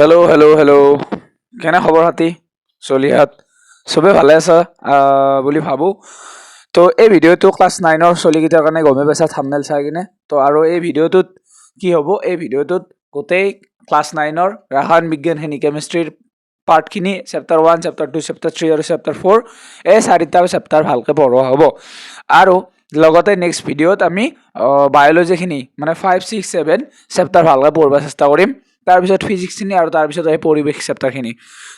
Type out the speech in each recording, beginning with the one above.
Hello' hello' hello' কেনে খবৰ খাতি চলিহাত চবে ভালে আছা বুলি ভাবোঁ। তো এই ভিডিঅ'টো ক্লাছ 9ৰ চলিকেইটাৰ কাৰণে গমে পাইছা থাম্বনেইল চাই কিনে। তো আৰু এই ভিডিঅ'টোত কি হ'ব, এই ভিডিঅ'টোত গোটেই ক্লাছ 9ৰ ৰসায়ন বিজ্ঞান শ্ৰেণী কেমিষ্ট্ৰিৰ পাৰ্টখিনি চেপ্টাৰ 1, চেপ্টাৰ 2, চেপ্টাৰ 3 আৰু চেপ্টাৰ 4 এই 4টা চেপ্টাৰ ভালকৈ পঢ়োৱা হ'ব। আৰু লগতে নেক্সট ভিডিঅ'ত আমি বায়'লজিখিনি মানে 5, 6, 7 চেপ্টাৰ ভালকৈ পঢ়িব চেষ্টা কৰিম। তাৰপিছত ফিজিক্সখিনি আৰু তাৰপিছত এই পৰিৱেশ চেপ্টাৰখিনি।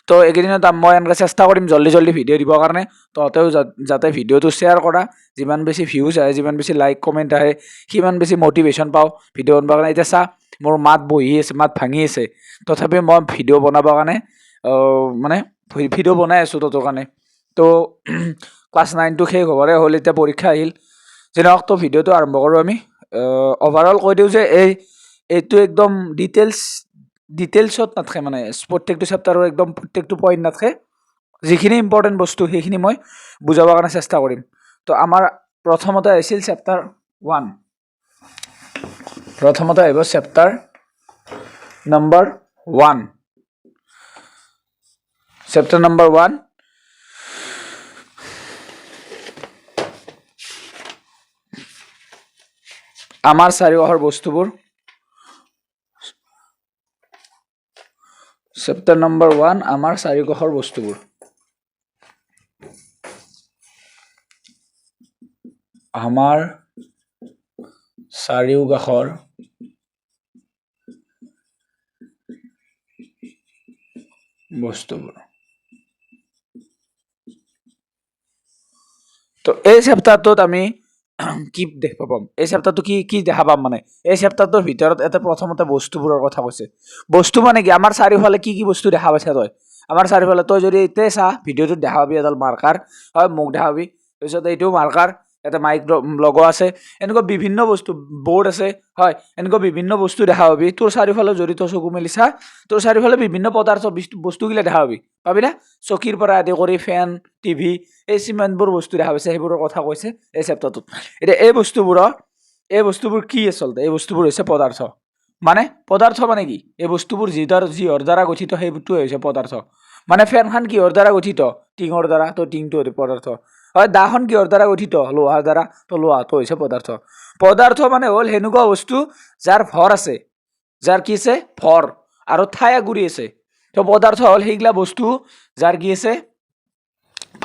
তো এইকেইদিনত মই এনেকৈ চেষ্টা কৰিম জল্দি ভিডিঅ' দিবৰ কাৰণে। তহঁতেও যাতে ভিডিঅ'টো শ্বেয়াৰ কৰা, যিমান বেছি ভিউজ আহে, যিমান বেছি লাইক কমেণ্ট আহে, সিমান বেছি মটিভেশ্যন পাওঁ ভিডিঅ' বনাবৰ কাৰণে। এতিয়া চা, মোৰ মাত বহি আছে, মাত ভাঙি আছে, তথাপিও মই ভিডিঅ' বনাবৰ কাৰণে মানে ভিডিঅ' বনাই আছোঁ তহঁতৰ কাৰণে। তো ক্লাছ 9টো শেষ হ'বৰে হ'ল, এতিয়া পৰীক্ষা আহিল। যেনেকৈ তো ভিডিঅ'টো আৰম্ভ কৰোঁ আমি। অভাৰঅল কৈ দিওঁ যে এইটো একদম ডিটেইলছত নাথাকে, মানে প্ৰত্যেকটো চেপ্টাৰৰ একদম প্ৰত্যেকটো পইণ্ট নাথাকে। যিখিনি ইম্পৰ্টেণ্ট বস্তু সেইখিনি মই বুজাবৰ কাৰণে চেষ্টা কৰিম। তো আমাৰ প্ৰথমতে আহিছিল চেপ্টাৰ 1। প্ৰথমতে আহিব চেপ্টাৰ নম্বৰ 1। চেপ্টাৰ নম্বৰ 1 আমাৰ চাৰিওকাষৰ বস্তুবোৰ। চেপ্টাৰ নম্বৰ 1 আমাৰ চাৰিওকাষৰ বস্তুবোৰ। আমাৰ চাৰিওকাষৰ বস্তুবোৰ। তো এই চেপ্টাৰটোত আমি কি দেখা পাম, এই চেপ্টাৰটো কি দেখা পাম, মানে এই চেপ্টাৰটোৰ ভিতৰত এটা প্ৰথমতে বস্তুবোৰৰ কথা কৈছে। বস্তু মানে কি, আমাৰ চাৰিওফালে কি বস্তু দেখা পাইছা তই? আমাৰ চাৰিওফালে তই যদি এতিয়া চা, ভিডিঅ'টোত দেখা পাবি এডাল মাৰ্কাৰ, হয়, মোক দেখা পাবি। তাৰপিছত এইটো মাৰ্কাৰ, এটা মাইক লগোৱা আছে, এনেকুৱা বিভিন্ন বস্তু, বৰ্ড আছে, হয়, এনেকুৱা বিভিন্ন বস্তু দেখা পাবি। তোৰ চাৰিওফালে যদি তই চকু মেলি চা, তোৰ চাৰিওফালে বিভিন্ন পদাৰ্থ বস্তুগিলা দেখা পাবি না? চকীৰ পৰা আদি কৰি ফেন, টিভি, এই সিমানবোৰ বস্তু দেখা পাইছে, সেইবোৰৰ কথা কৈছে এই চেপ্টাৰটোত। এতিয়া এই বস্তুবোৰ কি আচলতে? এই বস্তুবোৰ হৈছে পদাৰ্থ। মানে পদাৰ্থ মানে কি? এই বস্তুবোৰ যিহৰ দ্বাৰা গঠিত সেইটোৱে হৈছে পদাৰ্থ। মানে ফেনখন কিহৰ দ্বাৰা গঠিত? টিঙৰ দ্বাৰা, তো টিংটো হৈছে পদাৰ্থ। হয়, দাখন কিহৰ দ্বাৰা গঠিত? লোহাৰ দ্বাৰা, তো লোহাটো হৈছে পদাৰ্থ। পদাৰ্থ মানে হ'ল সেনেকুৱা বস্তু যাৰ ভৰ আছে, যাৰ কি আছে? ভৰ, আৰু ঠাই আগুৰি আছে। তো পদাৰ্থ হ'ল সেইগিলা বস্তু যাৰ কি আছে?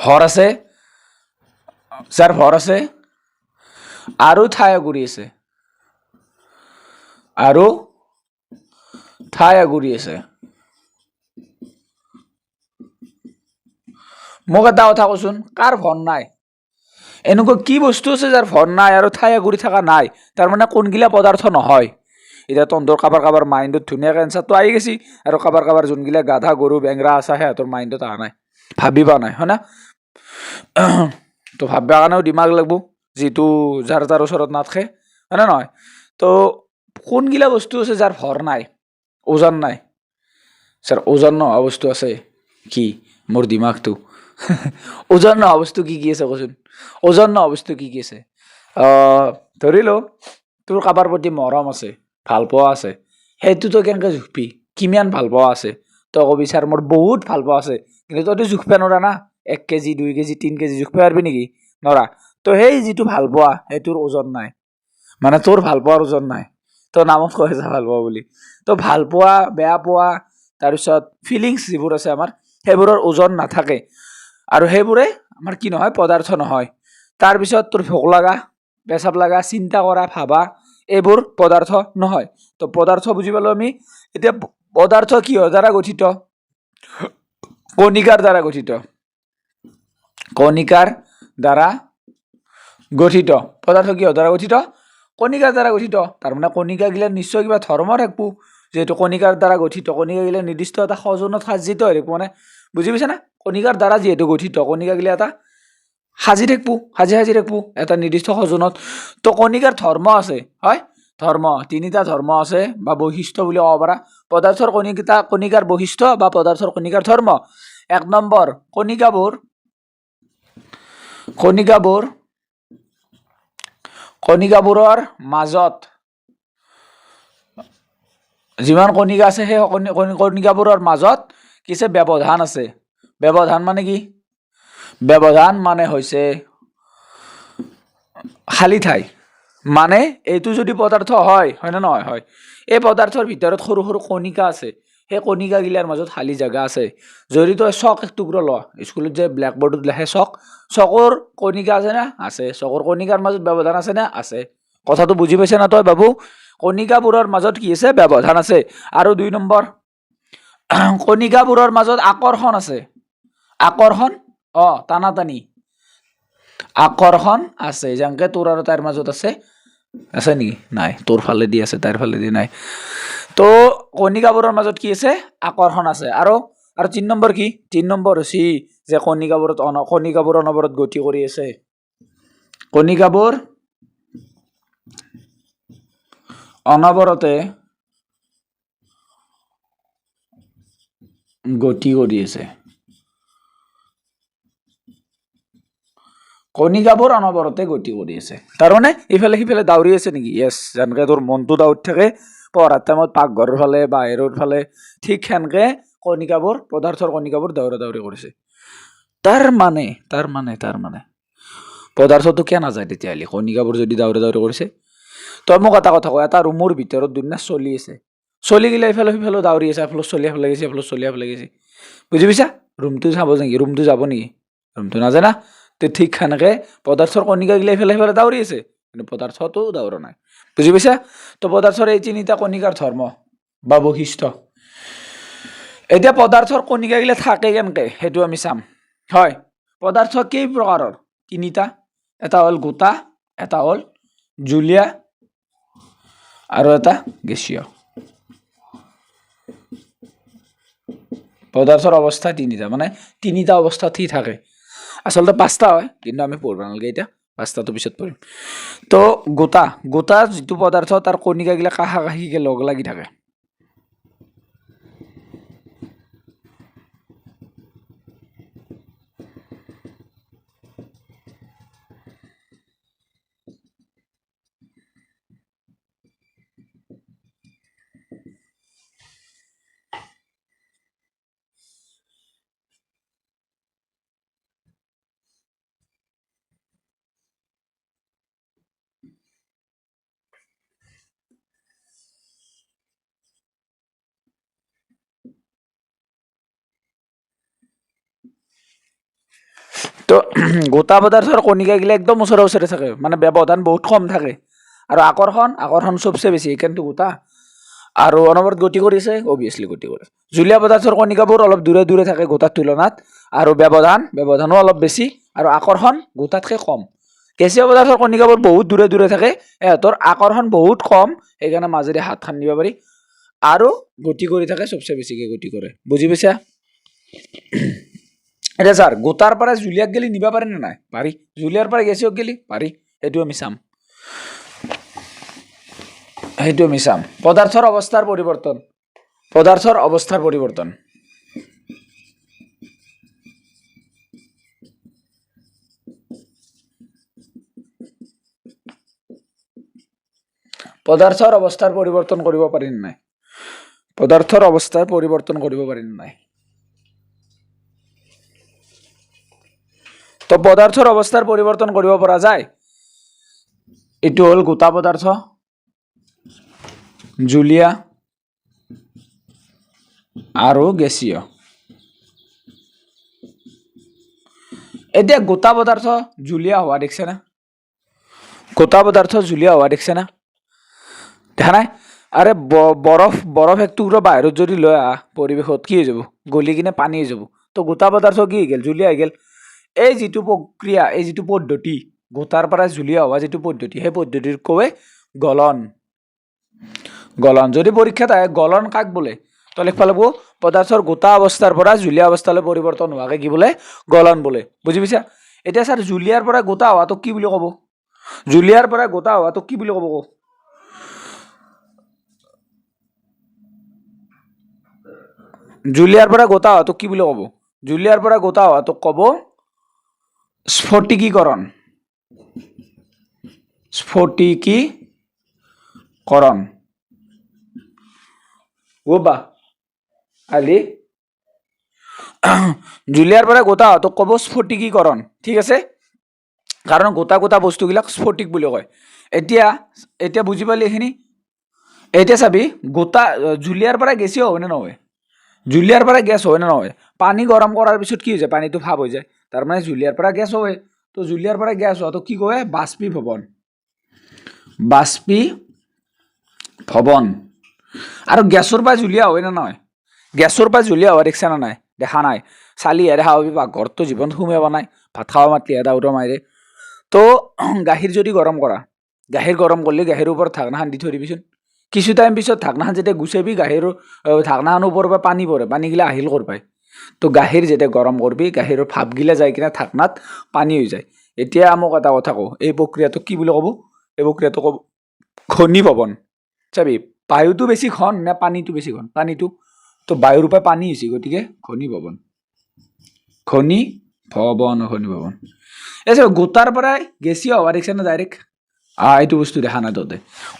ভৰ আছে, যাৰ ভৰ আছে আৰু ঠাই আগুৰি আছে, আৰু ঠাই আগুৰি আছে। মোক এটা কথা কচোন, কাৰ ভৰ নাই? এনেকুৱা কি বস্তু আছে যাৰ ভৰ নাই আৰু ঠাই আগুৰি থকা নাই? তাৰমানে কোনগিলা পদাৰ্থ নহয়? এতিয়া তহঁতৰ কাৰোবাৰ মাইণ্ডত ধুনীয়াকৈ এনচাৰটো আহি গৈছি, আৰু কাৰোবাৰ যোনগিলা গাধা গৰু বেংৰা আছে সিহঁতৰ মাইণ্ডত অহা নাই, ভাবিবা নাই, হয় না? তো ভাবিবৰ কাৰণেও দিমাগ লাগিব, যিটো যাৰ ওচৰত নাথাকে, হয়নে নহয়? তো কোনগিলা বস্তু আছে যাৰ ভৰ নাই, ওজন নাই? ছাৰ, ওজন নোহোৱা বস্তু আছে কি? মোৰ দিমাগটো ওজন নোহোৱা বস্তু কি আছে কচোন? ওজন নোহোৱা বস্তু কি আছে? ধৰি লওঁ তোৰ কাৰোবাৰ প্ৰতি মৰম আছে, ভাল পোৱা আছে, সেইটো তই কেনেকৈ জুখবি? কিমান ভাল পোৱা আছে? তই কবি ছাৰ মোৰ বহুত ভাল পোৱা আছে, কিন্তু তইতো জুখিব নোৱাৰা না। 1 কেজি, 2 কেজি, 3 কেজি জুখিব পাৰিবি নেকি? নৰা। তো সেই যিটো ভাল পোৱা সেইটোৰ ওজন নাই, মানে তোৰ ভাল পোৱাৰ ওজন নাই। তই নামত কৈ আছা ভাল পোৱা বুলি। তো ভাল পোৱা, বেয়া পোৱা, তাৰপিছত ফিলিংছ যিবোৰ আছে আমাৰ, সেইবোৰৰ ওজন নাথাকে, আৰু সেইবোৰে আমাৰ কি নহয়? পদাৰ্থ নহয়। তাৰপিছত তোৰ ভোক লগা, পেচাব লগা, চিন্তা কৰা, ভাবা, এইবোৰ পদাৰ্থ নহয়। তো পদাৰ্থ বুজি পালোঁ আমি। এতিয়া পদাৰ্থ কিহৰ দ্বাৰা গঠিত? কণিকাৰ দ্বাৰা গঠিত। কণিকাৰ দ্বাৰা গঠিত। পদাৰ্থ কিহৰ দ্বাৰা গঠিত? কণিকাৰ দ্বাৰা গঠিত। তাৰমানে কণিকাগিলা নিশ্চয় কিবা ধৰ্ম থাকিব, যিহেতু কণিকাৰ দ্বাৰা গঠিত। কণিকাগিলা নিৰ্দিষ্ট এটা সজনত সাজিত হৈ থাকিব, মানে বুজি পাইছা না? কণিকাৰ দ্বাৰা যিহেতু গঠিত, কণিকাগিলা এটা সাজি থাকিব এটা নিৰ্দিষ্ট সজনত। তো কণিকাৰ ধৰ্ম আছে, হয়, ধৰ্ম 3টা ধৰ্ম আছে বা বৈশিষ্ট্য বুলি ক'ব পাৰা। পদাৰ্থৰ কণিকাৰ বৈশিষ্ট্য বা পদাৰ্থৰ কণিকাৰ ধৰ্ম। 1 নম্বৰ, কণিকাবোৰৰ মাজত যিমান কণিকা আছে সেই কণিকাবোৰৰ মাজত কিছে ব্যৱধান আছে। ব্যৱধান মানে কি? ব্যৱধান মানে হৈছে খালী ঠাই। মানে এইটো যদি পদাৰ্থ হয় নে নহয়? হয়। এই পদাৰ্থৰ ভিতৰত সৰু সৰু কণিকা আছে, সেই কণিকাগিলাৰ মাজত খালী জেগা আছে। যদি তই চক এক টুকুৰা ল, স্কুলত যে ব্লেকবোৰ্ডত লেখে চকৰ কণিকা আছে না? আছে। চকৰ কণিকাৰ মাজত ব্যৱধান আছে না? আছে। কথাটো বুজি পাইছে না তই বাবু? কণিকাবোৰৰ মাজত কি আছে? ব্যৱধান আছে। আৰু 2 নম্বৰ, কণিকাবোৰৰ মাজত আকৰ্ষণ আছে। আকৰ্ষণ, টানাটানি আকৰ্ষণ আছে। যেনেকে তোৰ আৰু তাৰ মাজত আছে নেকি? নাই। তোৰ ফালেদি আছে, তাৰ ফালেদি নাই। তো কণিকাবোৰৰ মাজত কি আছে? আকৰ্ষণ আছে। আৰু 3 নম্বৰ কি? 3 নম্বৰ হৈছে যে কণিকাবোৰ অনবৰত গতি কৰি আছে। কণিকাবোৰ অনবৰতে গতি কৰি আছে। কণিকাবোৰ অনবৰতে গতি কৰি আছে। তাৰমানে ইফালে সিফালে দাউৰি আছে নেকি? য়েছ। যেনেকে তোৰ মনটো দাউৰি থাকে পঢ়াৰ টাইমত পাকঘৰৰ ফালে বাহিৰৰ ফালে, ঠিক সেনেকে পদাৰ্থৰ কণিকাবোৰ দাউৰা দাউৰি কৰিছে। তাৰ মানে পদাৰ্থটো কিয় নাযায় তেতিয়াহ'লে? কণিকাবোৰ যদি দাউৰা দাউৰি কৰিছে। তই মোক এটা কথা কয়, এটা ৰুমৰ ভিতৰত দুনিয়া চলি আছে, চলিগিলা ইফালে সিফালে দাউৰি আছে, এফালে চলি এফালে গৈছে, এফালে চলি এফালে গৈছে। বুজি পাইছা? ৰুমটো চাব নেকি? ৰুমটো যাব নেকি? ৰুমটো নাযায় না? তো ঠিক সেনেকে পদাৰ্থৰ কণিকাগিলা ইফালে সিফালে দাউৰি আছে, কিন্তু পদাৰ্থটো দাউৰা নাই। বুজি পাইছা? তো পদাৰ্থৰ এই 3টা কণিকাৰ ধৰ্ম বা বৈশিষ্ট্য। এতিয়া পদাৰ্থৰ কণিকাগিলা থাকে কেনেকে সেইটো আমি চাম। হয়, পদাৰ্থ কেই প্ৰকাৰৰ? 3টা। এটা হ'ল গোটা, এটা হ'ল জুলীয়া, আৰু এটা গেছীয়। পদাৰ্থৰ অৱস্থা 3টা, মানে 3টা অৱস্থাত সি থাকে। আচলতে 5টা হয়, কিন্তু আমি পঢ়িব নালাগে এতিয়া, 5টাটো পিছত পঢ়িম। তো গোটা যিটো পদাৰ্থ, তাৰ কণিকাগিলা কাষা কাষিকে লগ লাগি থাকে। তো গোটা পদাৰ্থৰ কণিকাগিলা একদম ওচৰে ওচৰে থাকে, মানে ব্যৱধান বহুত কম থাকে। আৰু আকৰ্ষণ চবচে বেছি, কিন্তু গোটা। আৰু অনবৰত গতি কৰিছে, অভিয়াছলি গতি কৰে। জুলীয়া পদাৰ্থৰ কণিকাবোৰ অলপ দূৰে দূৰে থাকে গোটাৰ তুলনাত, আৰু ব্যৱধানো অলপ বেছি, আৰু আকৰ্ষণ গোটাতকৈ কম। গেছীয় পদাৰ্থৰ কণিকাবোৰ বহুত দূৰে দূৰে থাকে, সিহঁতৰ আকৰ্ষণ বহুত কম, সেইকাৰণে মাজেৰে হাত খান দিব পাৰি, আৰু গতি কৰি থাকে, চবচে বেছিকে গতি কৰে। বুজি পাইছা? এতিয়া ছাৰ, গোটাৰ পৰা জুলীয়াক গেলি নিব পাৰি নে নাই? পাৰি। জুলীয়াৰ পৰা গেছীয়ক গেলি পাৰি। সেইটো আমি চাম। পদাৰ্থৰ অৱস্থাৰ পৰিৱৰ্তন। পদাৰ্থৰ অৱস্থাৰ পৰিৱৰ্তন। পদাৰ্থৰ অৱস্থাৰ পৰিৱৰ্তন কৰিব পাৰি নে নাই? পদাৰ্থৰ অৱস্থাৰ পৰিৱৰ্তন কৰিব পাৰি নে নাই? তো পদাৰ্থৰ অৱস্থাৰ পৰিৱৰ্তন কৰিব পৰা যায়। এইটো হ'ল গোটা পদাৰ্থ, জুলীয়া আৰু গেছীয়। এতিয়া গোটা পদাৰ্থ জুলীয়া হোৱা দেখিছে না? গোটা পদাৰ্থ জুলীয়া হোৱা দেখিছে না? দেখা নাই? আৰে বৰফ এক টুকুৰা বাহিৰত যদি লৈ আহা পৰিৱেশত, কি হৈ যাব? গলি কিনে পানী হৈ যাব। তো গোটা পদাৰ্থ কি হৈ গ'ল? জুলীয়া হৈ গ'ল। এই যিটো প্ৰক্ৰিয়া, এই যিটো পদ্ধতি, গোটাৰ পৰা জুলীয়া হোৱা যিটো পদ্ধতি, সেই পদ্ধতিৰ কয় গলন। যদি পৰীক্ষাত আহে গলন কাক বোলে? তো লিখিব লাগিব, পদাৰ্থৰ গোটা অৱস্থাৰ পৰা জুলীয়া অৱস্থালৈ পৰিৱৰ্তন হোৱাকে কি বোলে? গলন বোলে। বুজি পাইছা? এতিয়া ছাৰ, জুলীয়াৰ পৰা গোটা হোৱাটোক কি বুলি ক'ব? জুলীয়াৰ পৰা গোটা হোৱাটোক কি বুলি ক'ব? জুলীয়াৰ পৰা গোটা হোৱাটোক কি বুলি ক'ব? জুলীয়াৰ পৰা গোটা হোৱাটোক ক'ব স্ফটিকীকৰণ। স্ফটিকীকৰণ। গোবা আলি জুলীয়াৰ পৰা গোটা হোৱাটোক ক'ব স্ফটিকীকৰণ ঠিক আছে কাৰণ গোটা গোটা বস্তুবিলাক স্ফটিক বুলি কয় এতিয়া এতিয়া বুজি পালি এইখিনি এতিয়া চাবি গোটা জুলীয়াৰ পৰা গেছীয় হয় নে নহয় জুলীয়াৰ পৰা গেছ হয় নে নহয় পানী গৰম কৰাৰ পিছত কি হৈ যায় পানীটো ভাপ হৈ যায় তাৰমানে জুলীয়াৰ পৰা গেছ হয় তো জুলীয়াৰ পৰা গেছ হোৱাটো কি কয় বাষ্পীভৱন আৰু গেছৰ পৰা জুলীয়া হয় নে নহয় গেছৰ পৰা জুলীয়া হোৱা দেখিছা নে নাই দেখা নাই চালিহে দেখা পাবি পাকঘৰততো জীৱন সোমাব নাই ভাত খাব মাতিহে দাউৰা মাৰে তো গাখীৰ যদি গৰম কৰা গাখীৰ গৰম কৰিলে গাখীৰৰ ওপৰত ঢাকনাখন দি থৈ দিবিচোন কিছু টাইম পিছত ঢাকনাখন যেতিয়া গুচাবি গাখীৰৰ ঢাকনাখনৰ ওপৰৰ পৰা পানী পৰে পানীগিলা আহিল কৰ পায় তো গাখীৰ যেতিয়া গৰম কৰবি গাখীৰৰ ভাপগিলা যাই কিনে ঢাকনাত পানী হৈ যায় এতিয়া মোক এটা কথা কওঁ এই প্ৰক্ৰিয়াটোক কি বুলি ক'ব এই প্ৰক্ৰিয়াটো ক'ব ঘনীভৱন চাবি বায়ুটো বেছি ঘন নে পানীটো বেছি ঘন পানীটো তো বায়ুৰ পৰা পানী হৈছে গতিকে ঘনীভৱন ঘনীভৱন এই চাবি গোটাৰ পৰাই গেছীয় হোৱা দেখিছে না ডাইৰেক্ট এইটো বস্তু দেখা নাই তহঁতে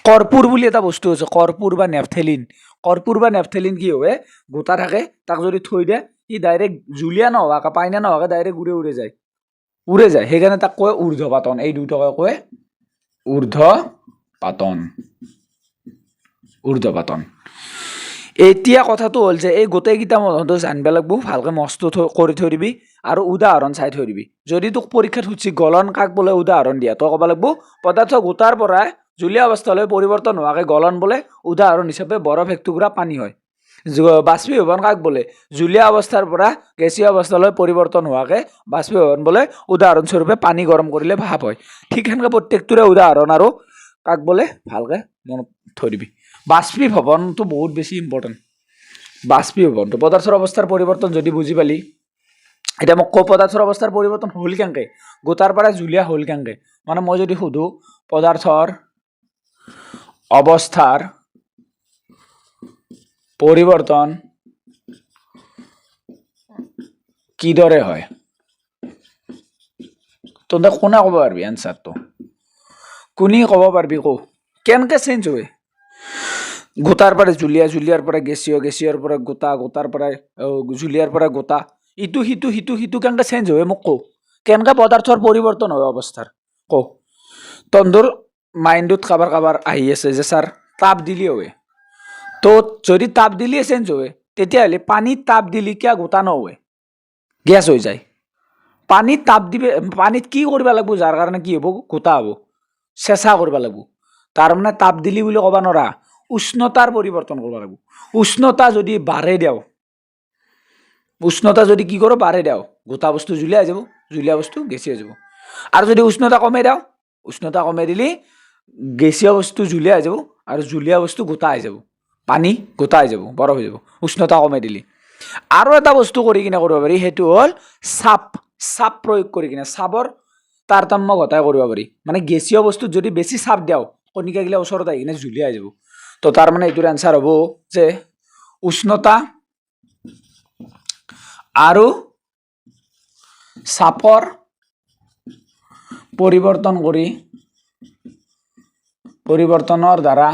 কৰ্পূৰ বুলি এটা বস্তু আছে কৰ্পূৰ বা নেপথেলিন কি হয় গোটা থাকে তাক যদি থৈ দিয়ে সি ডাইৰেক্ট জুলীয়া নোহোৱাকৈ পাইনা নোহোৱাকৈ ডাইৰেক্ট উৰে যায় সেইকাৰণে তাক কয় ঊৰ্ধ্বপাতন এই দুটাকে কয় ঊৰ্ধ্বপাতন এতিয়া কথাটো হ'ল যে এই গোটেইকেইটা মনত জানিব লাগিব ভালকৈ মস্ত কৰি থৈ দিবি আৰু উদাহৰণ চাই থৈ দিবি যদি তোক পৰীক্ষাত সুধিছি গলন কাক বোলে উদাহৰণ দিয়া তই ক'ব লাগিব পদাৰ্থ গোটাৰ পৰা জুলীয়া অৱস্থালৈ পৰিৱৰ্তন হোৱাকৈ গলন বোলে উদাহৰণ হিচাপে বৰফ এক টুকুৰা পানী হয় বাষ্পীভৱন কাক বোলে জুলীয়া অৱস্থাৰ পৰা গেছীয় অৱস্থালৈ পৰিৱৰ্তন হোৱাকৈ বাষ্পীভৱন বোলে উদাহৰণস্বৰূপে পানী গৰম কৰিলে ভাপ হয় ঠিক সেনেকৈ প্ৰত্যেকটোৰে উদাহৰণ আৰু কাক বোলে ভালকৈ মনত থৈ দিবি বাষ্পীভৱনটো বহুত বেছি ইম্পৰ্টেণ্ট বাষ্পীভৱনটো পদাৰ্থৰ অৱস্থাৰ পৰিৱৰ্তন যদি বুজি পালি এতিয়া মোক পদাৰ্থৰ অৱস্থাৰ পৰিৱৰ্তন হ'ল কেনেকৈ গোটাৰ পৰা জুলীয়া হ'ল কেনেকৈ মানে মই যদি সুধোঁ পদাৰ্থৰ অৱস্থাৰ পৰিৱৰ্তন কিদৰে হয় তহঁতে কোনে ক'ব পাৰিবি এনচাৰটো কোনে ক'ব পাৰিবি কেনেকৈ চেঞ্জ হয় গোটাৰ পৰা জুলীয়াৰ পৰা গেছীয়ৰ পৰা গোটাৰ পৰা জুলীয়াৰ পৰা গোটা ইটো সিটো কেনেকৈ চেঞ্জ হয় মোক কেনেকৈ পদাৰ্থৰ পৰিৱৰ্তন হয় অৱস্থাৰ তহঁতৰ মাইণ্ডত কাৰোবাৰ আহি আছে যে ছাৰ তাপ দিলে হয় তো যদি তাপ দিলে চেঞ্জ হয় তেতিয়াহ'লে পানীত তাপ দিলে কিয় গোটা নহয় গেছ হৈ যায় পানীত তাপ দিবে পানীত কি কৰিব লাগিব যাৰ কাৰণে কি হ'ব গোটা হ'ব চেঁচা কৰিব লাগিব তাৰমানে তাপ দিলি বুলি ক'ব নোৱাৰা উষ্ণতাৰ পৰিৱৰ্তন কৰিব লাগিব উষ্ণতা যদি বাঢ়ে দিওঁ উষ্ণতা যদি কি কৰোঁ বাঢ়ে দিওঁ গোটা বস্তু জুলীয়া হৈ যাব জুলীয়া বস্তু গেছীয় হৈ যাব আৰু যদি উষ্ণতা কমাই দিওঁ উষ্ণতা কমাই দিলে গেছীয় বস্তু জুলীয়া হৈ যাব আৰু জুলীয়া বস্তু গোটা হৈ যাব পানী গোটা হৈ যাব বৰফ হৈ যাব উষ্ণতা কমাই দিলে আৰু এটা বস্তু কৰি কিনে কৰিব পাৰি সেইটো হ'ল চাপ প্ৰয়োগ কৰি কিনে চাপৰ তাৰতম্য ঘটাই কৰিব পাৰি মানে গেছীয় বস্তুত যদি বেছি চাপ দিওঁ কণিকাগিলা ওচৰত আহি কিনে জুলীয়া হৈ যাব তো তাৰ মানে এইটোৰ এনচাৰ হ'ব যে উষ্ণতা আৰু চাপৰ পৰিৱৰ্তনৰ দ্বাৰা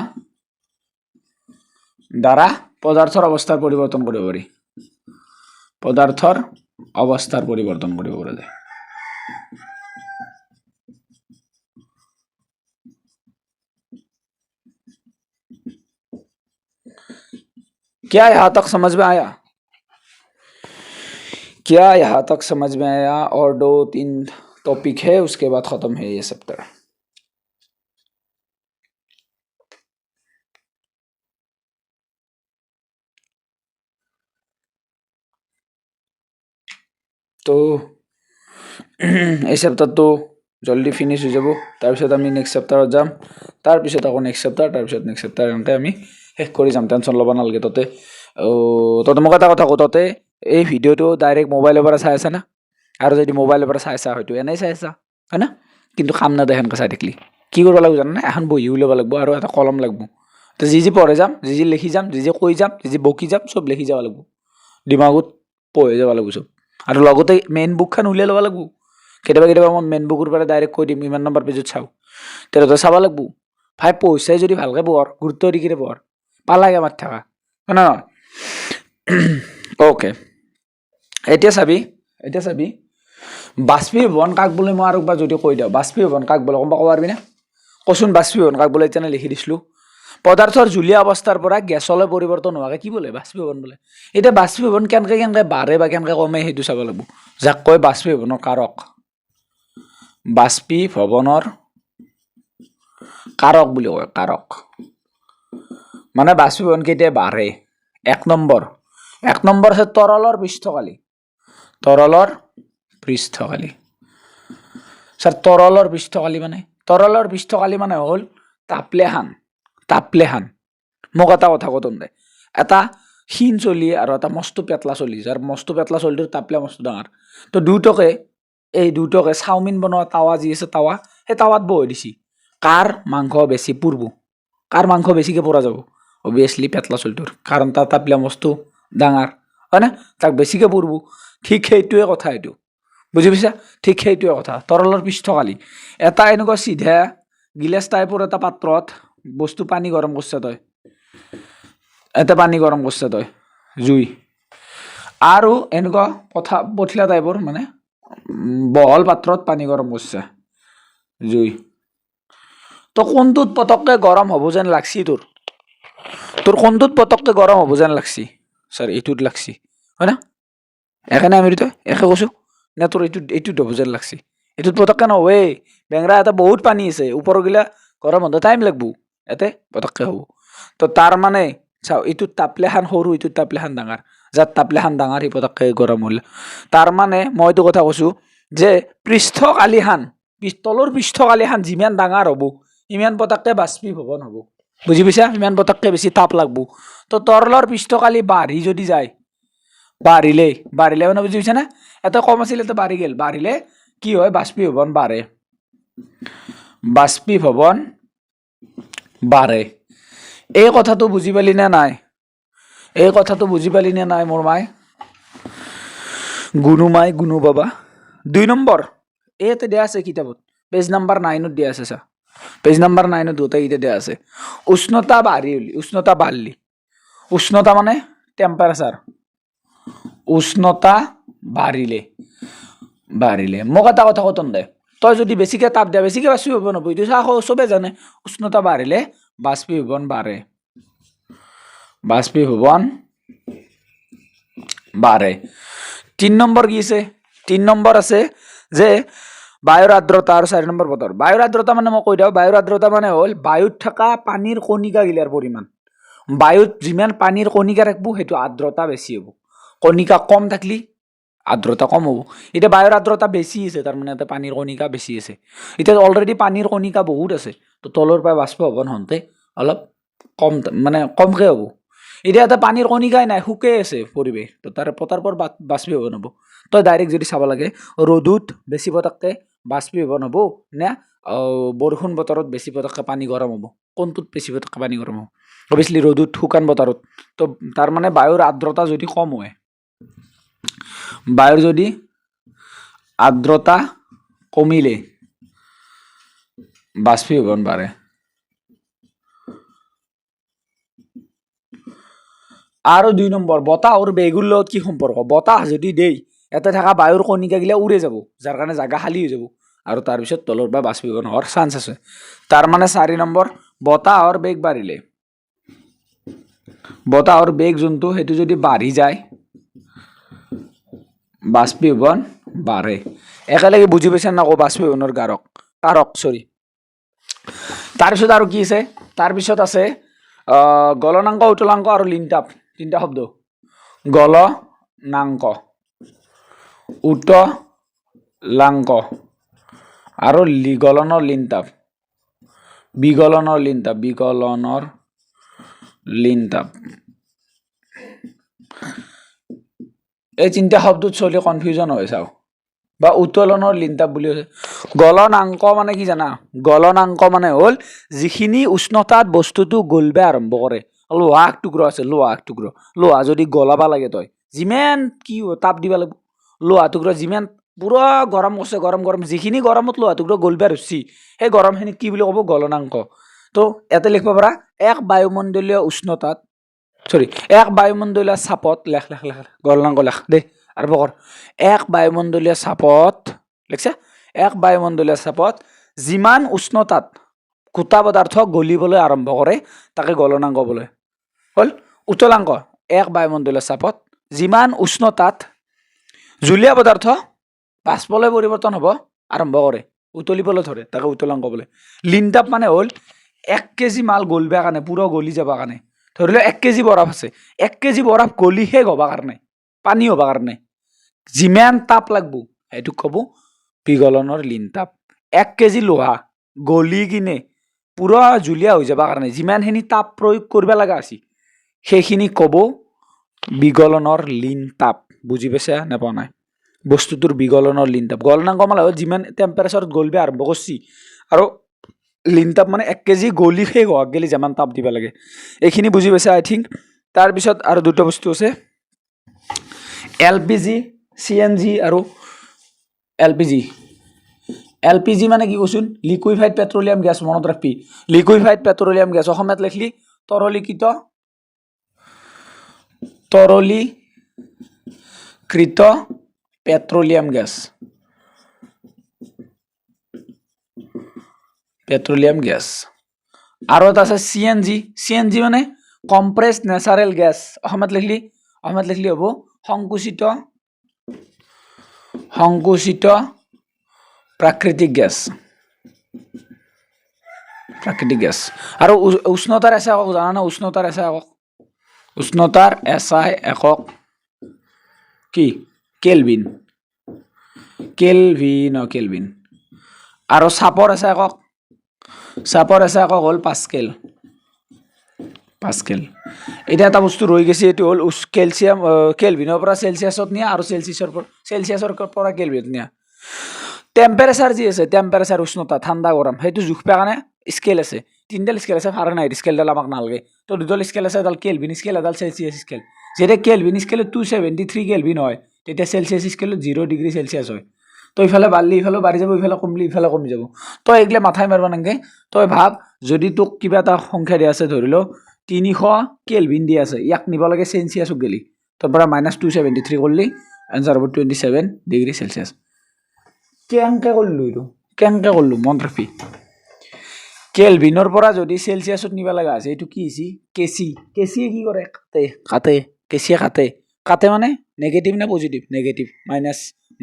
পদাৰ্থৰ অৱস্থাৰ পৰিৱৰ্তন কৰিব পাৰি পদাৰ্থৰ অৱস্থাৰ পৰিৱৰ্তন কৰিব পৰা যায় क्या यहाँ तक समझ में आया और 2-3 टॉपिक है उसके बाद खत्म है ये चैप्टर তো এই চেপ্টাৰটো জলদি ফিনিছ হৈ যাব তাৰপিছত আমি নেক্সট চেপ্টাৰত যাম তাৰপিছত আকৌ নেক্সট চেপ্টাৰ এনেকৈ আমি শেষ কৰি যাম টেনশ্যন ল'ব নালাগে তহঁতে মোক এটা কথা কওঁ তহঁতে এই ভিডিঅ'টো ডাইৰেক্ট মোবাইলৰ পৰা চাই আছা না আৰু যদি মোবাইলৰ পৰা চাই আছা হয়তো এনেই চাই আছা হয় না কিন্তু কাম নাদে সেনেকৈ চাই থাকিলি কি কৰিব লাগিব জানানে এখন বহি ল'ব লাগিব আৰু এটা কলম লাগিব তো যি পঢ়ি যাম যি লিখি যাম যি কৈ যাম যি বকি যাম চব লিখি যাব লাগিব দিমাগত পঢ়ি যাব লাগিব চব আৰু লগতে মেইন বুকখন উলিয়াই ল'ব লাগিব কেতিয়াবা মই মেইন বুকৰ পৰা ডাইৰেক্ট কৈ দিম ইমান নম্বৰ পেজত চাওঁ তেতিয়া তই চাব লাগিব ভাই পইচাই যদি ভালকৈ পঢ় গুৰুত্ব দি কিনে পঢ় পালাগে মাত থাকা হয় না ওকে এতিয়া চাবি বাষ্পীভৱন কাক বোলে মই আৰু একবাৰ যদি কৈ দিওঁ বাষ্পীভৱন কাক বোলে ক'ব পাৰিবি না কচোন বাষ্পীভৱন কাক বোলে এতিয়া লিখি দিছিলোঁ পদাৰ্থৰ জুলীয়া অৱস্থাৰ পৰা গেছলৈ পৰিৱৰ্তন হোৱাকে কি বোলে বাষ্পীভৱন বোলে এতিয়া বাষ্পীভৱন কেনেকৈ বাঢ়ে বা কেনেকৈ কমে সেইটো চাব লাগিব যাক কয় বাষ্পীভৱনৰ কাৰক বাষ্পীভৱনৰ কাৰক বুলি কয় কাৰক মানে বাষ্পীভৱন কেতিয়া বাঢ়ে এক নম্বৰ আছে তৰলৰ পৃষ্ঠকালি স্যাৰ তৰলৰ পৃষ্ঠকালি মানে হ'ল তাপলেহান মোক এটা কথা কতন দে এটা ক্ষীণ চলি আৰু এটা মস্ত পেটলা চলি যাৰ মস্ত পেটলা চলিটোৰ তাপলে মস্ত ডাঙৰ তো দুটোকে চাওমিন বনোৱা টাৱা যি আছে টাৱা সেই টাৱাত বহাই দিছি কাৰ মাংস বেছি পুৰব কাৰ মাংস বেছিকৈ পৰা যাব অবভিয়াছলি পেটলা চলিটোৰ কাৰণ তাৰ তাপলে মস্ত ডাঙৰ হয় না তাক বেছিকৈ পুৰব ঠিক সেইটোৱে কথা এইটো বুজি পাইছা ঠিক সেইটোৱে কথা তৰলৰ পৃষ্ঠকালি এটা এনেকুৱা চিধা গিলাচ টাইপৰ এটা পাত্ৰত বস্তু পানী গৰম কৰিছে তই জুই আৰু এনেকুৱা পঠিলা টাইপৰ মানে বহল পাত্ৰত পানী গৰম কৰিছে জুই তো কোনটোত পটককৈ গৰম হ'ব যেন লাগছি তোৰ কোনটোত পটককৈ গৰম হ'ব যেন লাগছি স্যাৰ এইটোত লাগছি হয় না একে নাই আমি তই একে কৈছোঁ নে তোৰ এইটোত হ'ব যেন লাগছি এইটোত পটককৈ নহয়েই বেঙৰা এটা বহুত পানী আছে ওপৰগিলা গৰম হওঁতে টাইম লাগব ইয়াতে পটককৈ হ'ব তো তাৰ মানে চাওঁ এইটোত তাপলেখান সৰু এইটোত তাপলেখান ডাঙৰ যাৰ তাপলেখান ডাঙৰ সি পটককৈ গৰম হ'ল তাৰ মানে মই এইটো কথা কৈছোঁ যে তলৰ পৃষ্ঠকালিখান যিমান ডাঙৰ হ'ব ইমান পটককৈ বাষ্পীভৱন হ'ব বুজি পাইছা ইমান পটককৈ বেছি তাপ লাগব তো তৰলৰ পৃষ্ঠকালি বাঢ়ি যদি যায় বাঢ়িলে মানে বুজি পাইছা না এটা কম আছিল এটা বাঢ়িলে কি হয় বাষ্পীভৱন বাঢ়ে এই কথাটো বুজি পালি নে নাই মোৰ মায়ে গুণু বাবা 2 নম্বৰ ইয়াতে দিয়া আছে কিতাপত পেজ নাম্বাৰ 9 দিয়া আছে চা পেজ নাম্বাৰ 9 দুটাইতে দিয়া আছে উষ্ণতা বাঢ়লি উষ্ণতা মানে টেম্পাৰেচাৰ উষ্ণতা বাঢ়িলে মোক এটা কথা কতন দে তই যদি বেছিকৈ তাপ দিয়া বেছিকৈ বাষ্পীভৱন হ'ব এইটো চবে জানে উষ্ণতা বাঢ়িলে বাষ্পীভৱন বাঢ়ে 3 নম্বৰ কি আছে 3 নম্বৰ আছে যে বায়ুৰ আৰ্দ্ৰতা আৰু 4 নম্বৰ বতৰ বায়ুৰ আৰ্দ্ৰতা মানে মই কৈ দিওঁ বায়ুৰ আৰ্দ্ৰতা মানে হ'ল বায়ুত থকা পানীৰ কণিকাগিলাৰ পৰিমাণ বায়ুত যিমান পানীৰ কণিকা ৰাখব সেইটো আৰ্দ্ৰতা বেছি হ'ব কণিকা কম থাকলি আৰ্দ্ৰতা কম হ'ব এতিয়া বায়ুৰ আৰ্দ্ৰতা বেছি আছে তাৰমানে এটা পানীৰ কণিকা বেছি আছে এতিয়া অলৰেডি পানীৰ কণিকা বহুত আছে তো তলৰ পৰা বাষ্পীভৱন হওঁতে অলপ কম মানে কমকৈ হ'ব এতিয়া এটা পানীৰ কণিকাই নাই শুকাই আছে পৰিৱেশ তো তাৰ পৰা বাষ্পীভৱন হ'ব তই ডাইৰেক্ট যদি চাব লাগে ৰ'দত বেছি পটককৈ বাষ্পীভৱন হ'ব নে বৰষুণ বতৰত বেছি পটককৈ পানী গৰম হ'ব কোনটোত বেছি পটককৈ পানী গৰম হ'ব অভিয়াছলি ৰ'দত শুকান বতৰত তো তাৰ মানে বায়ুৰ আৰ্দ্ৰতা যদি কম হয় বায়ুৰ যদি আৰ্দ্ৰতা কমিলে বাষ্পীভৱন বাঢ়ে আৰু 2 নম্বৰ বতাহৰ বেগৰ লগত কি সম্পৰ্ক বতাহ যদি দেই ইয়াতে থকা বায়ুৰ কণিকাগিলা উৰে যাব যাৰ কাৰণে জাগা খালী হৈ যাব আৰু তাৰপিছত তলৰ পৰা বাষ্পীভৱন হোৱাৰ চান্স আছে তাৰ মানে 4 নম্বৰ বতাহৰ বেগ বাঢ়িলে বতাহৰ বেগ যোনটো সেইটো যদি বাঢ়ি যায় বাষ্পীভৱন বাঢ়ে একেলগে বুজি পাইছা নকওঁ বাষ্পীভৱনৰ কাৰক তাৰপিছত আৰু কি আছে তাৰপিছত আছে গলনাংক উতলাংক আৰু লিনতাপ 3টা শব্দ গলনাংক উতলাংক আৰু গলনৰ লিনতাপ বিগলনৰ লিনতাপ এই 3টা শব্দত চলি কনফিউজন হয় চাও বা উত্তোলনৰ লিনতাপ বুলি আছে গলনাংক মানে কি জানা গলনাংক মানে হ'ল যিখিনি উষ্ণতাত বস্তুটো গলবে আৰম্ভ কৰে লোহা টুকুৰা আছে লোহা যদি গলাবা লাগে তই যিমান কি তাপ দিবা লাগিব লোহা টুকুৰা যিমান পুৰা গৰম আছে গৰম যিখিনি গৰমত লোহা টুকুৰা গলবা ৰছি সেই গৰমখিনিক কি বুলি ক'ব গলনাংক তো ইয়াতে লিখিব পাৰা এক বায়ুমণ্ডলীয় উষ্ণতাত সরি এক বায়ুমণ্ডলীয় চাপত লেখ লেখ লেখ গলনাঙ্ক লেখ দে আরম্ভ কর এক বায়ুমণ্ডলীয় চাপত লিখছে এক বায়ুমণ্ডলীয় চাপত যিমান উষ্ণতাত গোটা পদাৰ্থ গলিবলৈ আৰম্ভ কৰে তাকে গলনাঙ্ক বোলে হল উতলাঙ্ক এক বায়ুমণ্ডলীয় চাপত যিমান উষ্ণতাত জুলীয়া পদাৰ্থ বাষ্পলৈ পৰিৱৰ্তন হ'ব আৰম্ভ কৰে উতলিবলৈ ধৰে তাকে উতলাঙ্ক বোলে লিনতাপ মানে হ'ল 1 কেজি মাল গলিবৰ কাৰণে পুৰো গলি যাবৰ কাৰণে ধৰি লও 1 কেজি বৰফ আছে 1 কেজি বৰফ গলি শেষ হবৰ কাৰণে পানী হবৰ কাৰণে যিমান তাপ লাগব সেইটো কব বিগলনৰ লিনতাপ 1 কেজি লোহা গলি কিনে পুৰো জুলীয়া হৈ যাবৰ কাৰণে যিমানখিনি তাপ প্ৰয়োগ কৰিব লগা আছে সেইখিনি কব বিগলনৰ লিনতাপ বুজি পাইছা নে পোৱা নাই বস্তুটোৰ বিগলনৰ লিনতাপ গলনাঙ্ক মানে হ'ল যিমান টেম্পাৰেচাৰত গলিব আৰম্ভ কৰছি আৰু লিনতাপ মানে 1 কেজি গলি শেষ হোৱা গেলি যিমান তাপ দিব লাগে এইখিনি বুজি পাইছা আই থিংক তাৰ পিছত আৰু দুটা বস্তু আছে এলপিজি সিএনজি আৰু এলপিজি মানে কি কৈছোন লিকুইফাইড পেট্ৰলিয়াম গ্যাস মনত ৰাখবি লিকুইফাইড পেট্ৰলিয়াম গ্যাস অসমত লিখলি তৰলীকৃত পেট্ৰলিয়াম গ্যাস আৰু এটা আছে সিএনজি মানে কম্প্ৰেসড ন্যাচাৰেল গ্যাস অসমত লিখলি হ'ব সংকুচিত প্ৰাকৃতিক গ্যাস আৰু উষ্ণতাৰ এছাই একক জানা না উষ্ণতাৰ এছাই একক কি কেলভিন আৰু চাপৰ এছাই একক হ'ল পাস্কেল এটা এটা বস্তু ৰৈ গৈছে এটো হ'ল কেলছিয়াম কেলভিনৰ পৰা সেলসিয়াছত নিয়া আৰু সেলসিয়াছৰ পৰা কেলভিনত নিয়া টেম্পাৰেচাৰ যি আছে টেম্পাৰেচাৰ উষ্ণতা ঠান্ডা গৰম সেইটো জুখপা কাৰণে স্কেল আছে তিনডাল স্কেল আছে ফারেনহাইট স্কেলডাল আমাক নালগে তো দুডাল স্কেল আছে এডাল কেলভিন স্কেল এডাল সেলসিয়াস স্কেল যেটা কেলভিন স্কেলত 273 কেলভিন হয় তেতিয়া সেলসিয়াস স্কেলত 0 ডিগ্ৰী সেলসিয়াস হয় তো ইফালে বাঢ়লি ইফালে বাঢ়ি যাব ইফালে কমলি ইফালে কমি যাব তো এইগলে মাথায় মারবা নাগে তই ভাব যদি তোক কিবা এটা সংখ্যা দিয়া আছে ধৰিলো 300 কেলভিন দিয়া আছে ইয়াক নিব লাগে সেলসিয়াসক গেলি তো পৰা -273 কৰলি आंसर হ'ব 27 ডিগ্ৰী সেলসিয়াস কেংকে কৰলু মন ৰাখবি কেলভিনৰ পৰা যদি সেলসিয়াসত নিবা লাগা আছে এটো কি আছে কেসি কি কৰে কাটে মানে নেগেটিভ না পজিটিভ নেগেটিভ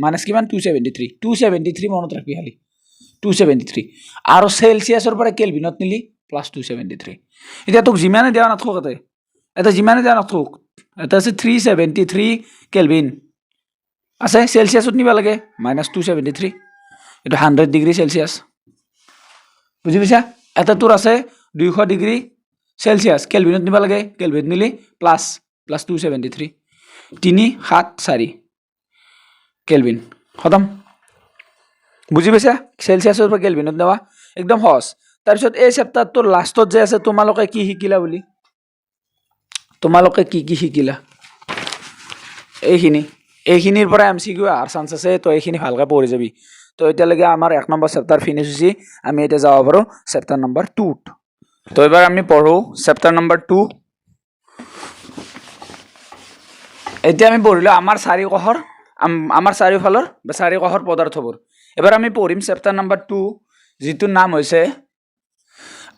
মাইনাস কিমান 273 মনত ৰাখবি খালি 273 আৰু সেলসিয়াসৰ পৰা কেলভিনত নিলি +273 এতিয়া তোক যিমানে দেৱা নাথক এটা আছে 373 কেলভিন আছে সেলসিয়াসত নিবা লাগে -273 এটা 100 ডিগ্ৰী সেলসিয়াস বুজি পাইছা এটা তোৰ আছে 200 ডিগ্ৰী সেলসিয়াস কেলভিনত নিবা লাগে কেলভিন নিলি +273 374 কেলভিন খতম বুজি পাইছা সেলসিয়াসৰ পৰা কেলভিনত নেওয়া একদম সহজ তাৰ পিছত এই চেপ্টাৰটোৰ লাষ্টত যে আছে তোমালোকে কি শিকিলা বুলি তোমালোকে কি শিকিলা এইখিনিৰ পৰা এমসিকিউ আৰ চান্স আছে তো এইখিনি ভালকৈ পঢ়ি যাবি তো এতিয়ালৈকে আমাৰ 1 নম্বৰ চেপ্টাৰ ফিনিশ হৈছে আমি এতিয়া যাব পাৰো চেপ্টাৰ নম্বৰ 2 তো এবাৰ আমি পঢ়ো চেপ্টাৰ নম্বৰ 2 এতিয়া আমি পঢ়িলো আমাৰ চাৰিওফালৰ চাৰিওকাষৰ পদাৰ্থবোৰ এবাৰ আমি পঢ়িম চেপ্টাৰ নম্বৰ 2 যিটো নাম হৈছে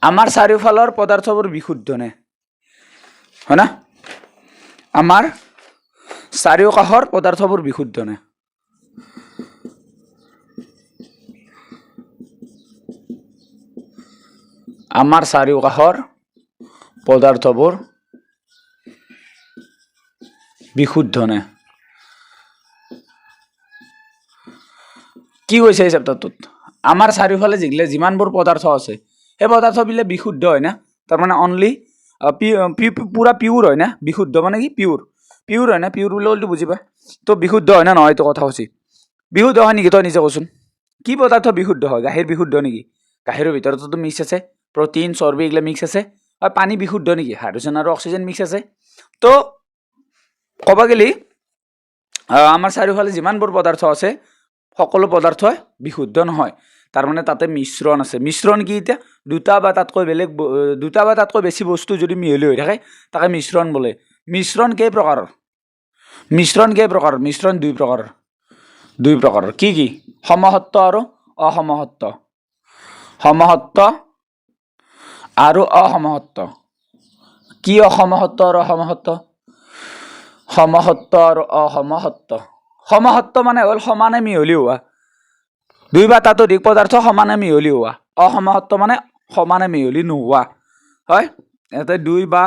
আমাৰ চাৰিওফালৰ পদাৰ্থবোৰ বিশুদ্ধ নে হয় না আমাৰ চাৰিওকাষৰ পদাৰ্থবোৰ বিশুদ্ধ নে আমাৰ চাৰিওকাষৰ পদাৰ্থবোৰ বিশুদ্ধ নে কি কৈছে এই চেপ্টাৰটোত আমাৰ চাৰিওফালে যিমানবোৰ পদাৰ্থ আছে সেই পদাৰ্থবিলাক বিশুদ্ধ হয় না তাৰ মানে অনলি পুৰা পিওর হয় না বিশুদ্ধ মানে কি পিওর হয় না পিওর বলতে বুঝি পা তো বিশুদ্ধ হয় না নহয় তো কথা কৈছি বিশুদ্ধ হয় নেকি তই নিজে কচোন কি পদাৰ্থ বিশুদ্ধ হয় গাখীৰ বিশুদ্ধ নেকি গাখীৰৰ ভিতৰতো মিক্স আছে প্ৰটিন চৰ্বি এগুলা মিক্স আছে আৰু পানী বিশুদ্ধ নেকি হাইড্ৰোজেন আৰু অক্সিজেন মিক্স আছে তো ক'ব গেলি আমাৰ চাৰিওফালে যিমানবোৰ পদাৰ্থ আছে সকলো পদাৰ্থ বিশুদ্ধ নহয় তাৰ মানে তাতে মিশ্ৰণ আছে মিশ্ৰণ কি এতিয়া দুটা বা তাতকৈ বেলেগ দুটা বা তাতকৈ বেছি বস্তু যদি মিহলি হৈ থাকে তাকে মিশ্ৰণ বোলে মিশ্ৰণ কেই প্ৰকাৰৰ মিশ্ৰণ দুই প্ৰকাৰৰ কি সমসত্ব আৰু অসমসত্ব আৰু অসমসত্ব কি অসমসত্ব আৰু অসমসত্ব সমসত্ব আৰু অসমসত্ব সমসত্ব মানে হ'ল সমানে মিহলি হোৱা দুই বা তাতোধিক পদাৰ্থ সমানে মিহলি হোৱা অসমসত্ব মানে সমানে মিহলি নোহোৱা হয় ইয়াতে দুই বা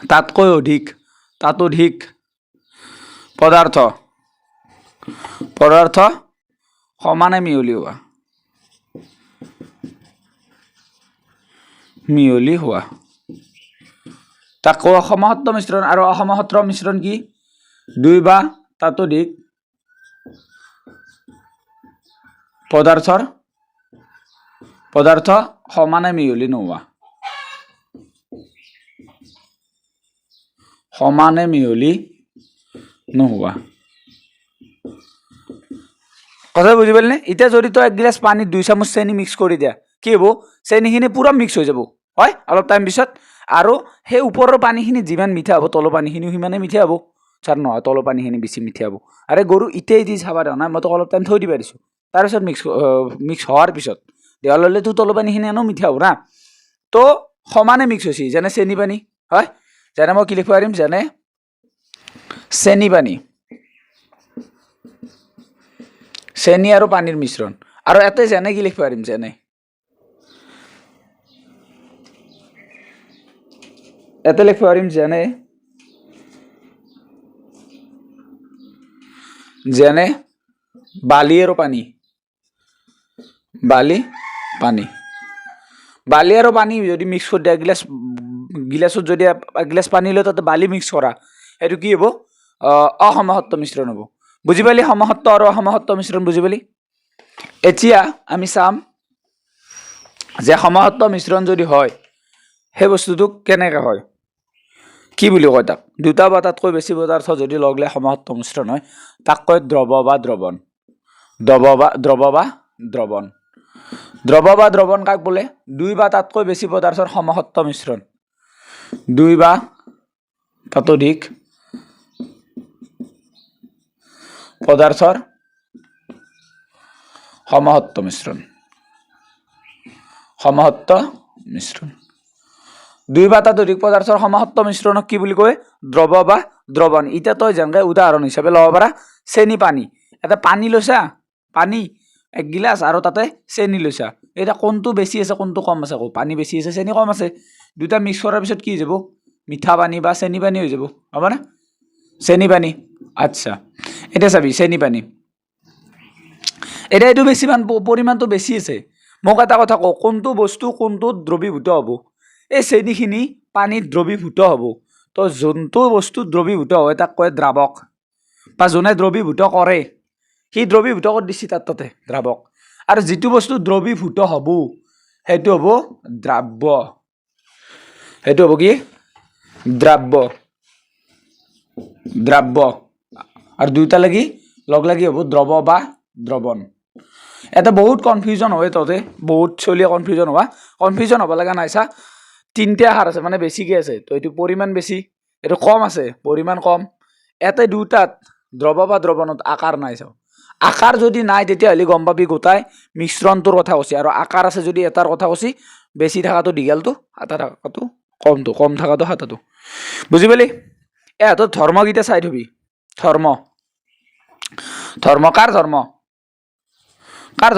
তাতকৈ তাতোধিক পদাৰ্থ সমানে মিহলি হোৱা তাক সমসত্ব মিশ্ৰণ আৰু অসমসত্ব মিশ্ৰণ কি দুই বা তাতোধিক পদাৰ্থ সমানে মিহলি নোহোৱা কথা বুজি পালি নে এতিয়া যদি তই এক গিলাচ পানীত 2 চামুচ চেনি মিক্স কৰি দিয়া কি হ'ব চেনিখিনি পুৰা মিক্স হৈ যাব হয় অলপ টাইম পিছত আৰু সেই ওপৰৰ পানীখিনি যিমান মিঠা হ'ব তলৰ পানীখিনিও সিমানে মিঠা হ'ব ছাৰ নহয় তলৰ পানীখিনি বেছি মিঠা হ'ব আৰে গৰু ইতেই দি চাবা দিয়া নাই মই তোক অলপ টাইম থৈ দিবা দিছোঁ তাৰপিছত মিক্স হোৱাৰ পিছত দেৱাল হ'লেতো তলৰ পানীখিনি এনেও মিঠা হ'ব না তো সমানে মিক্স হৈছে যেনে চেনি পানী হয় যেনে মই কি লিখিব পাৰিম যেনে চেনি আৰু পানীৰ মিশ্ৰণ আৰু এতে যেনে কি লিখিব পাৰিম যেনে এতে লিখিব পাৰিম যেনে বালি আৰু পানী যদি মিক্স কৰি দিয়া গিলাছত যদি গিলাছ পানী লৈ তাতে বালি মিক্স কৰা সেইটো কি হ'ব অসমসত্ব মিশ্ৰণ হ'ব বুজি পালি সমসত্ব আৰু অসমসত্ব মিশ্ৰণ বুজি পালি এতিয়া আমি চাম যে সমসত্ব মিশ্ৰণ যদি হয় সেই বস্তুটো কেনেকৈ হয় কি বুলি কয় তাক দুটা বা তাতকৈ বেছি পদাৰ্থ যদি লগ লাগি সমসত্ব মিশ্ৰণ হয় তাক কয় দ্ৰৱ বা দ্ৰৱণ কাক বোলে দুই বা তাতকৈ বেছি পদাৰ্থৰ সমসত্ব মিশ্ৰণ দুই বা তাতোধিক পদাৰ্থৰ সমসত্ব মিশ্ৰণ দুই বা তাতোধিক পদাৰ্থৰ সমসত্ব মিশ্ৰণক কি বুলি কয় দ্ৰৱ বা দ্ৰৱণ এতিয়া তই যেনেকৈ উদাহৰণ হিচাপে ল'ব পাৰা চেনি পানী এটা পানী লৈছা পানী এক গিলাচ আৰু তাতে চেনি লৈছা এতিয়া কোনটো বেছি আছে কোনটো কম আছে পানী বেছি আছে চেনি কম আছে দুটা মিক্স কৰাৰ পিছত কি হৈ যাব মিঠা পানী বা চেনি পানী হৈ যাব হ'বনে চেনি পানী আচ্ছা এতিয়া চাবি চেনি পানী এতিয়া এইটো বেছি পৰিমাণটো বেছি আছে মোক এটা কথা কওঁ কোনটো বস্তু কোনটোত দ্ৰৱীভূত হ'ব এই চেনিখিনি পানীত দ্ৰৱীভূত হ'ব তো যোনটো বস্তু দ্ৰৱীভূত হয় তাক কয় দ্ৰাৱক বা যোনে দ্ৰৱীভূত কৰে সি দ্ৰৱীভূত কৰি দিছে তাতে দ্ৰাৱক আৰু যিটো বস্তু দ্ৰৱীভূত হ'ব সেইটো হ'ব দ্ৰাব্য কি দ্ৰাব্য আৰু দুইটা লগ লাগি হ'ব দ্ৰৱ বা দ্ৰৱণ এটা বহুত কনফিউজন হয় তাতে বহুত চলিয়ে কনফিউজন হ'ব লগা নাই চা তিনিটা আহাৰ আছে মানে বেছিকৈ আছে তো এইটো পৰিমাণ বেছি এইটো কম আছে পৰিমাণ কম ইয়াতে দুটাত দ্ৰৱ বা দ্ৰৱণত আকাৰ নাই চাওঁ আকাৰ যদি নাই তেতিয়াহ'লে গম পাবি গোটাই মিশ্ৰণটোৰ কথা কৈছে আৰু আকাৰ আছে যদি এটাৰ কথা কৈছে বেছি থকাটো দীঘলটো হাতা থকাটো কম থকাটো হাতাটো বুজি পালি এহঁতৰ ধৰ্মকেইটা চাই থবি ধৰ্ম কাৰ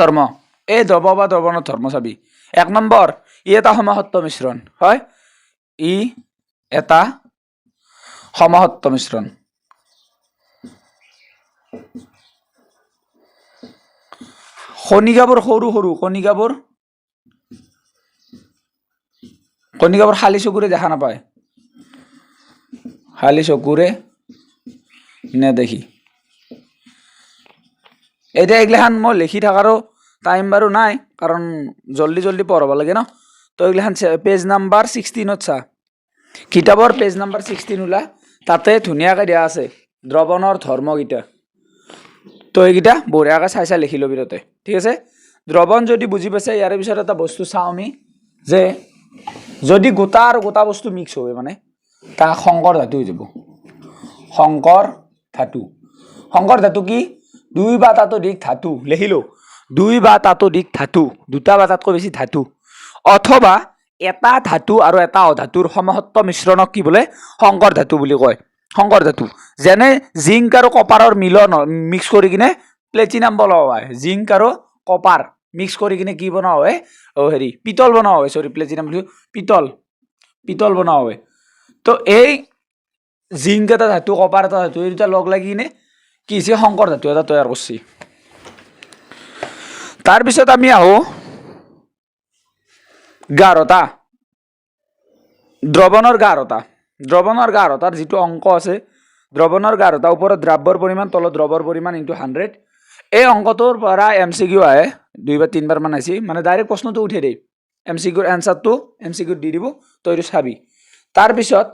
ধৰ্ম এই দ্ৰৱ বা দ্ৰৱণৰ ধৰ্ম চাবি এক নম্বৰ ই এটা সমসত্ব মিশ্ৰণ হয় ই এটা সমসত্ব মিশ্ৰণ কণিকাবোৰ সৰু কণিকাবোৰ খালী চকুৰে দেখা নাপায় নেদেখি এতিয়া এইগিলাখান মই লিখি থকাৰো টাইম বাৰু নাই কাৰণ জল্দি পঢ়াব লাগে ন তো এইগিলাখান পেজ নাম্বাৰ 16ত চা কিতাপৰ পেজ নাম্বাৰ 16 ওলা তাতে ধুনীয়াকৈ দিয়া আছে দ্ৰৱণৰ ধৰ্মকেইটা তো এইকেইটা বঢ়িয়াকৈ চাই লিখি ল'বি তাতে ঠিক আছে দ্ৰৱণ যদি বুজি পাইছে ইয়াৰ পিছত এটা বস্তু চাওঁ আমি যে যদি গোটা আৰু গোটা বস্তু মিক্স হয় মানে তাক সংকৰ ধাতু হৈ যাব সংকৰ ধাতু কি দুই বা তাতোধিক ধাতু লিখিলো দুই বা তাতোধিক ধাতু দুটা বা তাতকৈ বেছি ধাতু অথবা এটা ধাতু আৰু এটা অধাতুৰ সমসত্ব মিশ্ৰণক কি বোলে সংকৰ ধাতু বুলি কয় সংকৰ ধাতু যেনে জিংক আৰু কপাৰৰ মিলন মিক্স কৰি কিনে প্লেটিনাম বনোৱা হয় জিংক আৰু কপাৰ মিক্স কৰি কিনে কি বনোৱা হয় হেৰি পিতল বনোৱা হয় সৰি প্লেটিনাম বুলি পিতল বনোৱা হয় তো এই জিংক এটা ধাতু কপাৰ এটা ধাতু এই দুটা লগ লাগি কিনে কি হৈছে সংকৰ ধাতু এটা তৈয়াৰ কৰিছে তাৰপিছত আমি আহো গাঢ়তা দ্ৰৱণৰ গাঢ়তাৰ যিটো অংক আছে দ্ৰৱণৰ গাঢ়তা ওপৰত দ্ৰাব্যৰ পৰিমাণ তলত দ্ৰৱৰ পৰিমাণ ইনটু 100 এই অংকটোৰ পৰা MCQ আহে 2 বা 3 বাৰ মান আহিছে মানে ডাইৰেক্ট প্ৰশ্নটো উঠে দেই MCQৰ এনসাৰটো MCQত দি দিব তই এইটো চাবি তাৰপিছত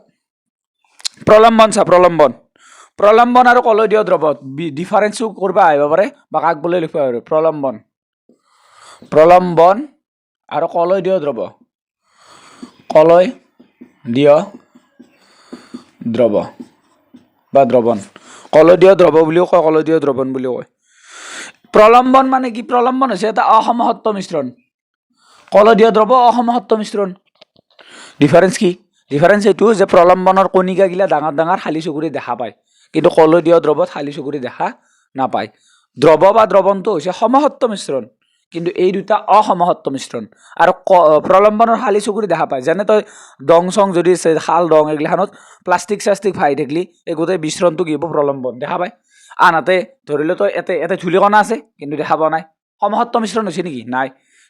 প্ৰলম্বন আৰু কলয়দীয় দ্ৰৱত ডিফাৰেন্সও কৰিব আহিব পাৰে বা কাক বোলে লিখিব পাৰে প্ৰলম্বন আৰু কলয়দীয় দ্ৰৱ বা দ্ৰৱণ কলয়দীয় দ্ৰৱ বুলিও কয় কলয়দীয় দ্ৰৱণ বুলিও কয় প্ৰলম্বন মানে কি প্ৰলম্বন হৈছে এটা অসমসত্ব মিশ্ৰণ কলয়দীয় দ্ৰৱ অসমসত্ব মিশ্ৰণ ডিফাৰেন্স এইটো যে প্ৰলম্বনৰ কণিকাগিলা ডাঙৰ ডাঙৰ খালী চকুৰে দেখা পায় কিন্তু কলয়দীয় দ্ৰৱত খালী চকুৰে দেখা নাপায় দ্ৰৱ বা দ্ৰৱণটো হৈছে সমসত্ব মিশ্ৰণ কিন্তু এই দুটা অসমসত্ব মিশ্ৰণ আৰু প্ৰলম্বনৰ খালী চকুৰে দেখা পায় যেনে তই ডং চং যদি শাল ডং এগিলাখনত প্লাষ্টিক চাষ্টিক ফাই থাকিলি এই গোটেই মিশ্ৰণটো কি হ'ব প্ৰলম্বন দেখা পায় আনহাতে ধৰি ল তই এতে ধূলিকণা আছে কিন্তু দেখা পোৱা নাই সমসত্ব মিশ্ৰণ হৈছে নেকি নাই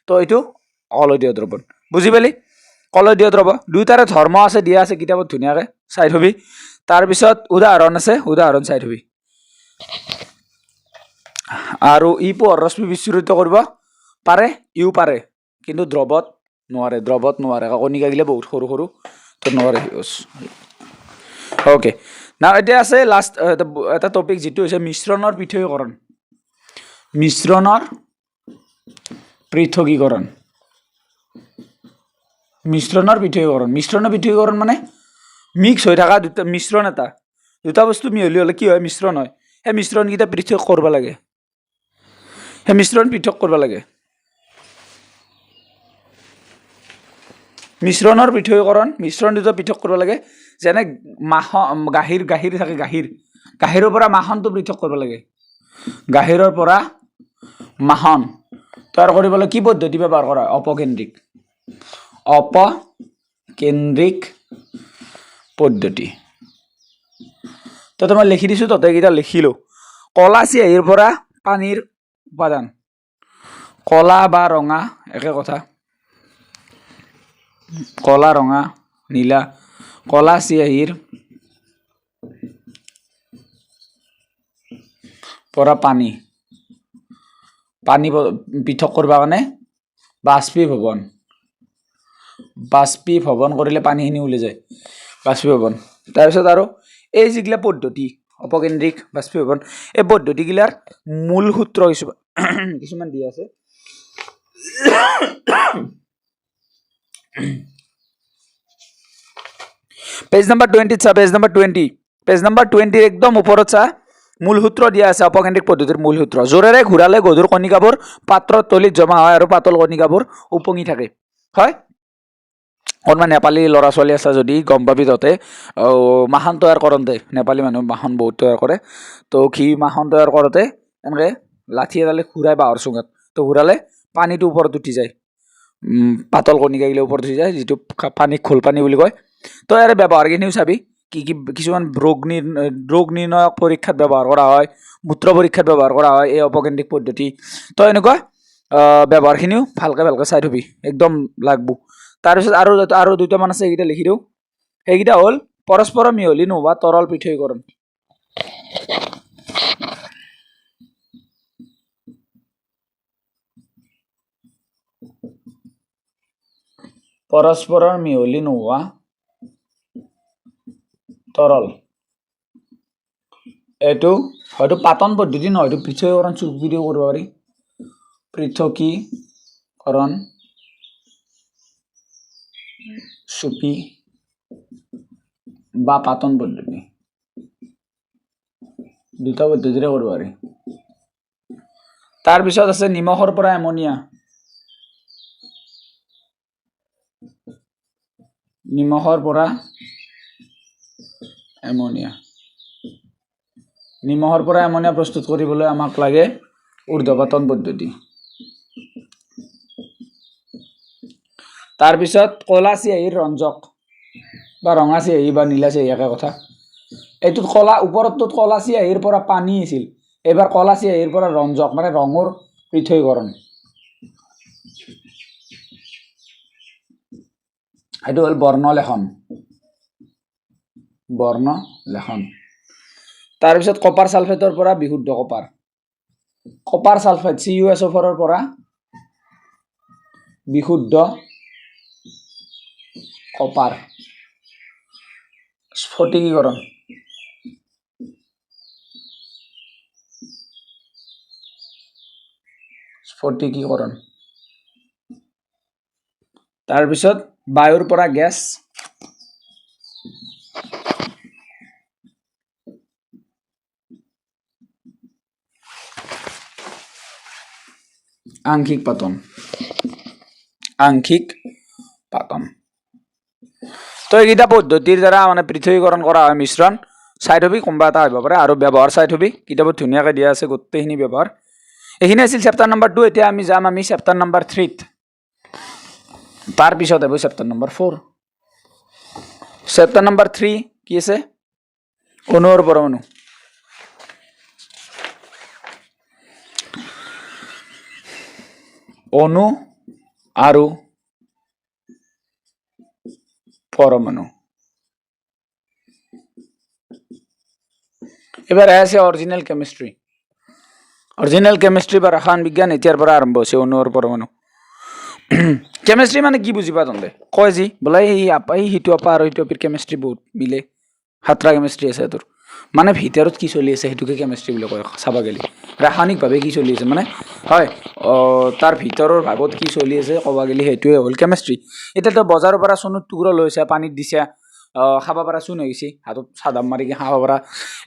তো এইটো কলয়দীয় দ্ৰৱণ বুজি পালি কলয়দীয় দ্ৰৱ দুইটাৰে ধৰ্ম আছে দিয়া আছে কিতাপত ধুনীয়াকৈ চাই থবি তাৰপিছত উদাহৰণ আছে উদাহৰণ চাই থবি আৰু ই পোহৰ ৰশ্মি বিচ্ছুৰিত কৰিব পাৰে ইও পাৰে কিন্তু দ্ৰৱত নোৱাৰে কণিকাগিলা বহুত সৰু সৰু তো নোৱাৰে ওকে না এতিয়া আছে লাষ্ট এটা টপিক যিটো হৈছে মিশ্ৰণৰ পৃথকীকৰণ মিশ্ৰণৰ পৃথকীকৰণ মানে মিক্স হৈ থকা মিশ্ৰণ এটা দুটা বস্তু মিহলি হ'লে কি হয় মিশ্ৰণ হয় সেই মিশ্ৰণকেইটা পৃথক কৰিব লাগে মিশ্ৰণ দুটা পৃথক কৰিব লাগে যেনে গাখীৰ থাকে গাখীৰৰ পৰা মাখনটো পৃথক কৰিব লাগে গাখীৰৰ পৰা মাখন তৈয়াৰ কৰিবলৈ কি পদ্ধতি ব্যৱহাৰ কৰা হয় অপকেন্দ্ৰিক পদ্ধতি তো মই লিখি দিছোঁ তহঁতে এইকেইটা লিখিলোঁ কলা চিয়াহীৰ পৰা পানীৰ উপাদান কলা বা ৰঙা একে কথা কলা ৰঙা নীলা কলা চিয়াহীৰ পৰা পানী পৃথক কৰিব কাৰণে বাষ্পীভৱন কৰিলে পানীখিনি ওলাই যায় বাষ্পীভৱন তাৰপিছত আৰু এই যিগিলা পদ্ধতি অপকেন্দ্ৰিক বাষ্পীভৱন এই পদ্ধতিগিলাৰ মূল সূত্ৰ কিছুমান দিয়া আছে পেজ নাম্বাৰ 20 চা পেজ নাম্বাৰ 20 একদম ওপৰত চা মূল সূত্ৰ দিয়া আছে অপকেন্দ্ৰিক পদ্ধতিৰ মূল সূত্ৰ জোৰেৰে ঘূৰালে গধুৰ কণিকাবোৰ পাত্ৰৰ তলিত জমা হয় আৰু পাতল কণিকাবোৰ উপঙি থাকে হয় অকণমান নেপালী ল'ৰা ছোৱালী আছে যদি গম পাবি তহঁতে মাখন তৈয়াৰ কৰোঁতে নেপালী মানুহ মাখন বহুত তৈয়াৰ কৰে তো মাখন তৈয়াৰ কৰোঁতে এনেকৈ লাঠি এডালে ঘূৰাই বাঁহৰ চুঙাত তো ঘূৰালে পানীটো ওপৰত উঠি যায় পাতল কণিকাগিলা ওপৰত উঠি যায় যিটো পানীক খোল পানী বুলি কয় তো ইয়াৰে ব্যৱহাৰখিনিও চাবি কি কিছুমান ৰোগ নিৰ্ণয়ক পৰীক্ষাত ব্যৱহাৰ কৰা হয় মূত্ৰ পৰীক্ষাত ব্যৱহাৰ কৰা হয় এই অপকেন্দ্ৰিক পদ্ধতি তো এনেকুৱা ব্যৱহাৰখিনিও ভালকৈ চাই থবি একদম লাগব তাৰপিছত আৰু দুটামান আছে এইকেইটা লিখি দিওঁ সেইকেইটা হ'ল পৰস্পৰ মিহলি নোহোৱা তৰল পৃথকীকৰণ পৰস্পৰৰ মিহলি নোহোৱা তৰল এইটো হয়তো পাতন পদ্ধতি নহয় এইটো পৃথকীকৰণ চুক্তিও কৰিব পাৰি পৃথকীকৰণ চুপি বা পাতন পদ্ধতি দুটা পদ্ধতিৰে কৰিব পাৰি তাৰপিছত আছে নিমখৰ পৰা এমনিয়া নিমখৰ পৰা এমনিয়া প্ৰস্তুত কৰিবলৈ আমাক লাগে ঊৰ্ধ্বপাতন পদ্ধতি তাৰপিছত কলা চিয়াহীৰ ৰঞ্জক বা ৰঙা চিয়াহী বা নীলা চিয়াহী একে কথা এইটোত কলা ওপৰতটোত কলা চিয়াহীৰ পৰা পানী আছিল এবাৰ কলা চিয়াহীৰ পৰা ৰঞ্জক মানে ৰঙৰ পৃথকীকৰণ এইটো হ'ল বৰ্ণলেখন তাৰপিছত কপাৰ সালফেটৰ পৰা বিশুদ্ধ কপাৰ সালফেট CuSO4 ৰ পৰা বিশুদ্ধ কপাৰ স্ফটিকীকৰণ তাৰপিছত বায়ুৰ পৰা গেছ আংশিক পাতন তো এইকেইটা পদ্ধতিৰ দ্বাৰা মানে পৃথকীকৰণ কৰা হয় মিশ্ৰণ চাই থবি কোনোবা এটা আহিব পাৰে আৰু ব্যৱহাৰ চাই থবি কিতাপত ধুনীয়াকৈ দিয়া আছে গোটেইখিনি ব্যৱহাৰ এইখিনি আছিল চেপ্টাৰ নম্বৰ 2 এতিয়া আমি যাম চেপ্টাৰ নম্বৰ 3 তাৰপিছত হ'ব চেপ্টাৰ নম্বৰ 4 চেপ্টাৰ নম্বৰ 3 কি আছে অণু আৰু পৰমাণু অণু আৰু পৰমাণু এবাৰ আছে অৰিজিনাল কেমিষ্ট্ৰি বা ৰসায়ন বিজ্ঞান এতিয়াৰ পৰা আৰম্ভ হৈছে অণু আৰু পৰমাণু কেমিষ্ট্ৰি মানে কি বুজি পা তহঁতে কয় যি বোলে এই হিটো আপা আৰু হিটো আপিৰ কেমিষ্ট্ৰি বহুত মিলে সাতটা কেমিষ্ট্ৰি আছে তোৰ মানে ভিতৰত কি চলি আছে সেইটোকে কেমিষ্ট্ৰি বুলি কয় চাবা গেলি ৰাসায়নিকভাৱে কি চলি আছে মানে হয় তাৰ ভিতৰৰ ভাগত কি চলি আছে ক'বা গেলি সেইটোৱে হ'ল কেমিষ্ট্ৰি এতিয়াতো বজাৰৰ পৰা চুনুৰ টুকুৰা লৈছে পানীত দিছে খাব পৰা চুন হৈ গৈছে হাতত চাদাম মাৰি খাব পৰা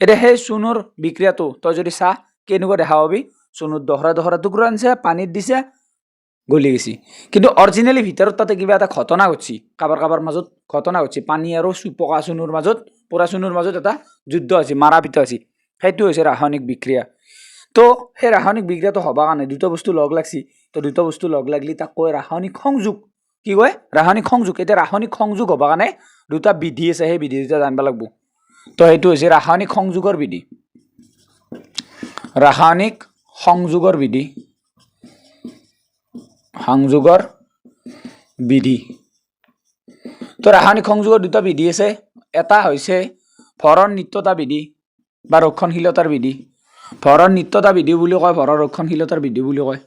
এতিয়া সেই চুনৰ বিক্ৰিয়াটো তই যদি চাহ কেনেকুৱা দেখা পাবি চুনুত দহৰা টুকুৰা আনিছে পানীত দিছে গলি গৈছে কিন্তু অৰিজিনেলি ভিতৰত তাতে কিবা এটা ঘটনা ঘটছি কাবাৰ মাজত ঘটনা ঘটছি পানী আৰু পকা চুনুৰ মাজত পুৰা চুনুৰ মাজত এটা যুদ্ধ হৈছে মাৰা পিটা হৈছে সেইটো হৈছে ৰাসায়নিক বিক্ৰিয়া তো সেই ৰাসায়নিক বিক্ৰিয়াটো হবা কাৰণে দুটা বস্তু লগ লাগছি তো দুটা বস্তু লগ লাগলি তাক কয় ৰাসায়নিক সংযোগ কি কয় ৰাসায়নিক সংযোগ এতিয়া ৰাসায়নিক সংযোগ হবা কাৰণে দুটা বিধি আছে সেই বিধি দুটা জানিব লাগিব তো সেইটো হৈছে ৰাসায়নিক সংযোগৰ বিধি তো ৰাসায়নিক সংযোগৰ দুটা বিধি আছে এটা হৈছে ভৰণ নিত্যতা বিধি বা ৰক্ষণশীলতাৰ বিধি ভৰণ নিত্যতা বিধি বুলি কয় ভৰণ ৰক্ষণশীলতাৰ বিধি বুলি কয়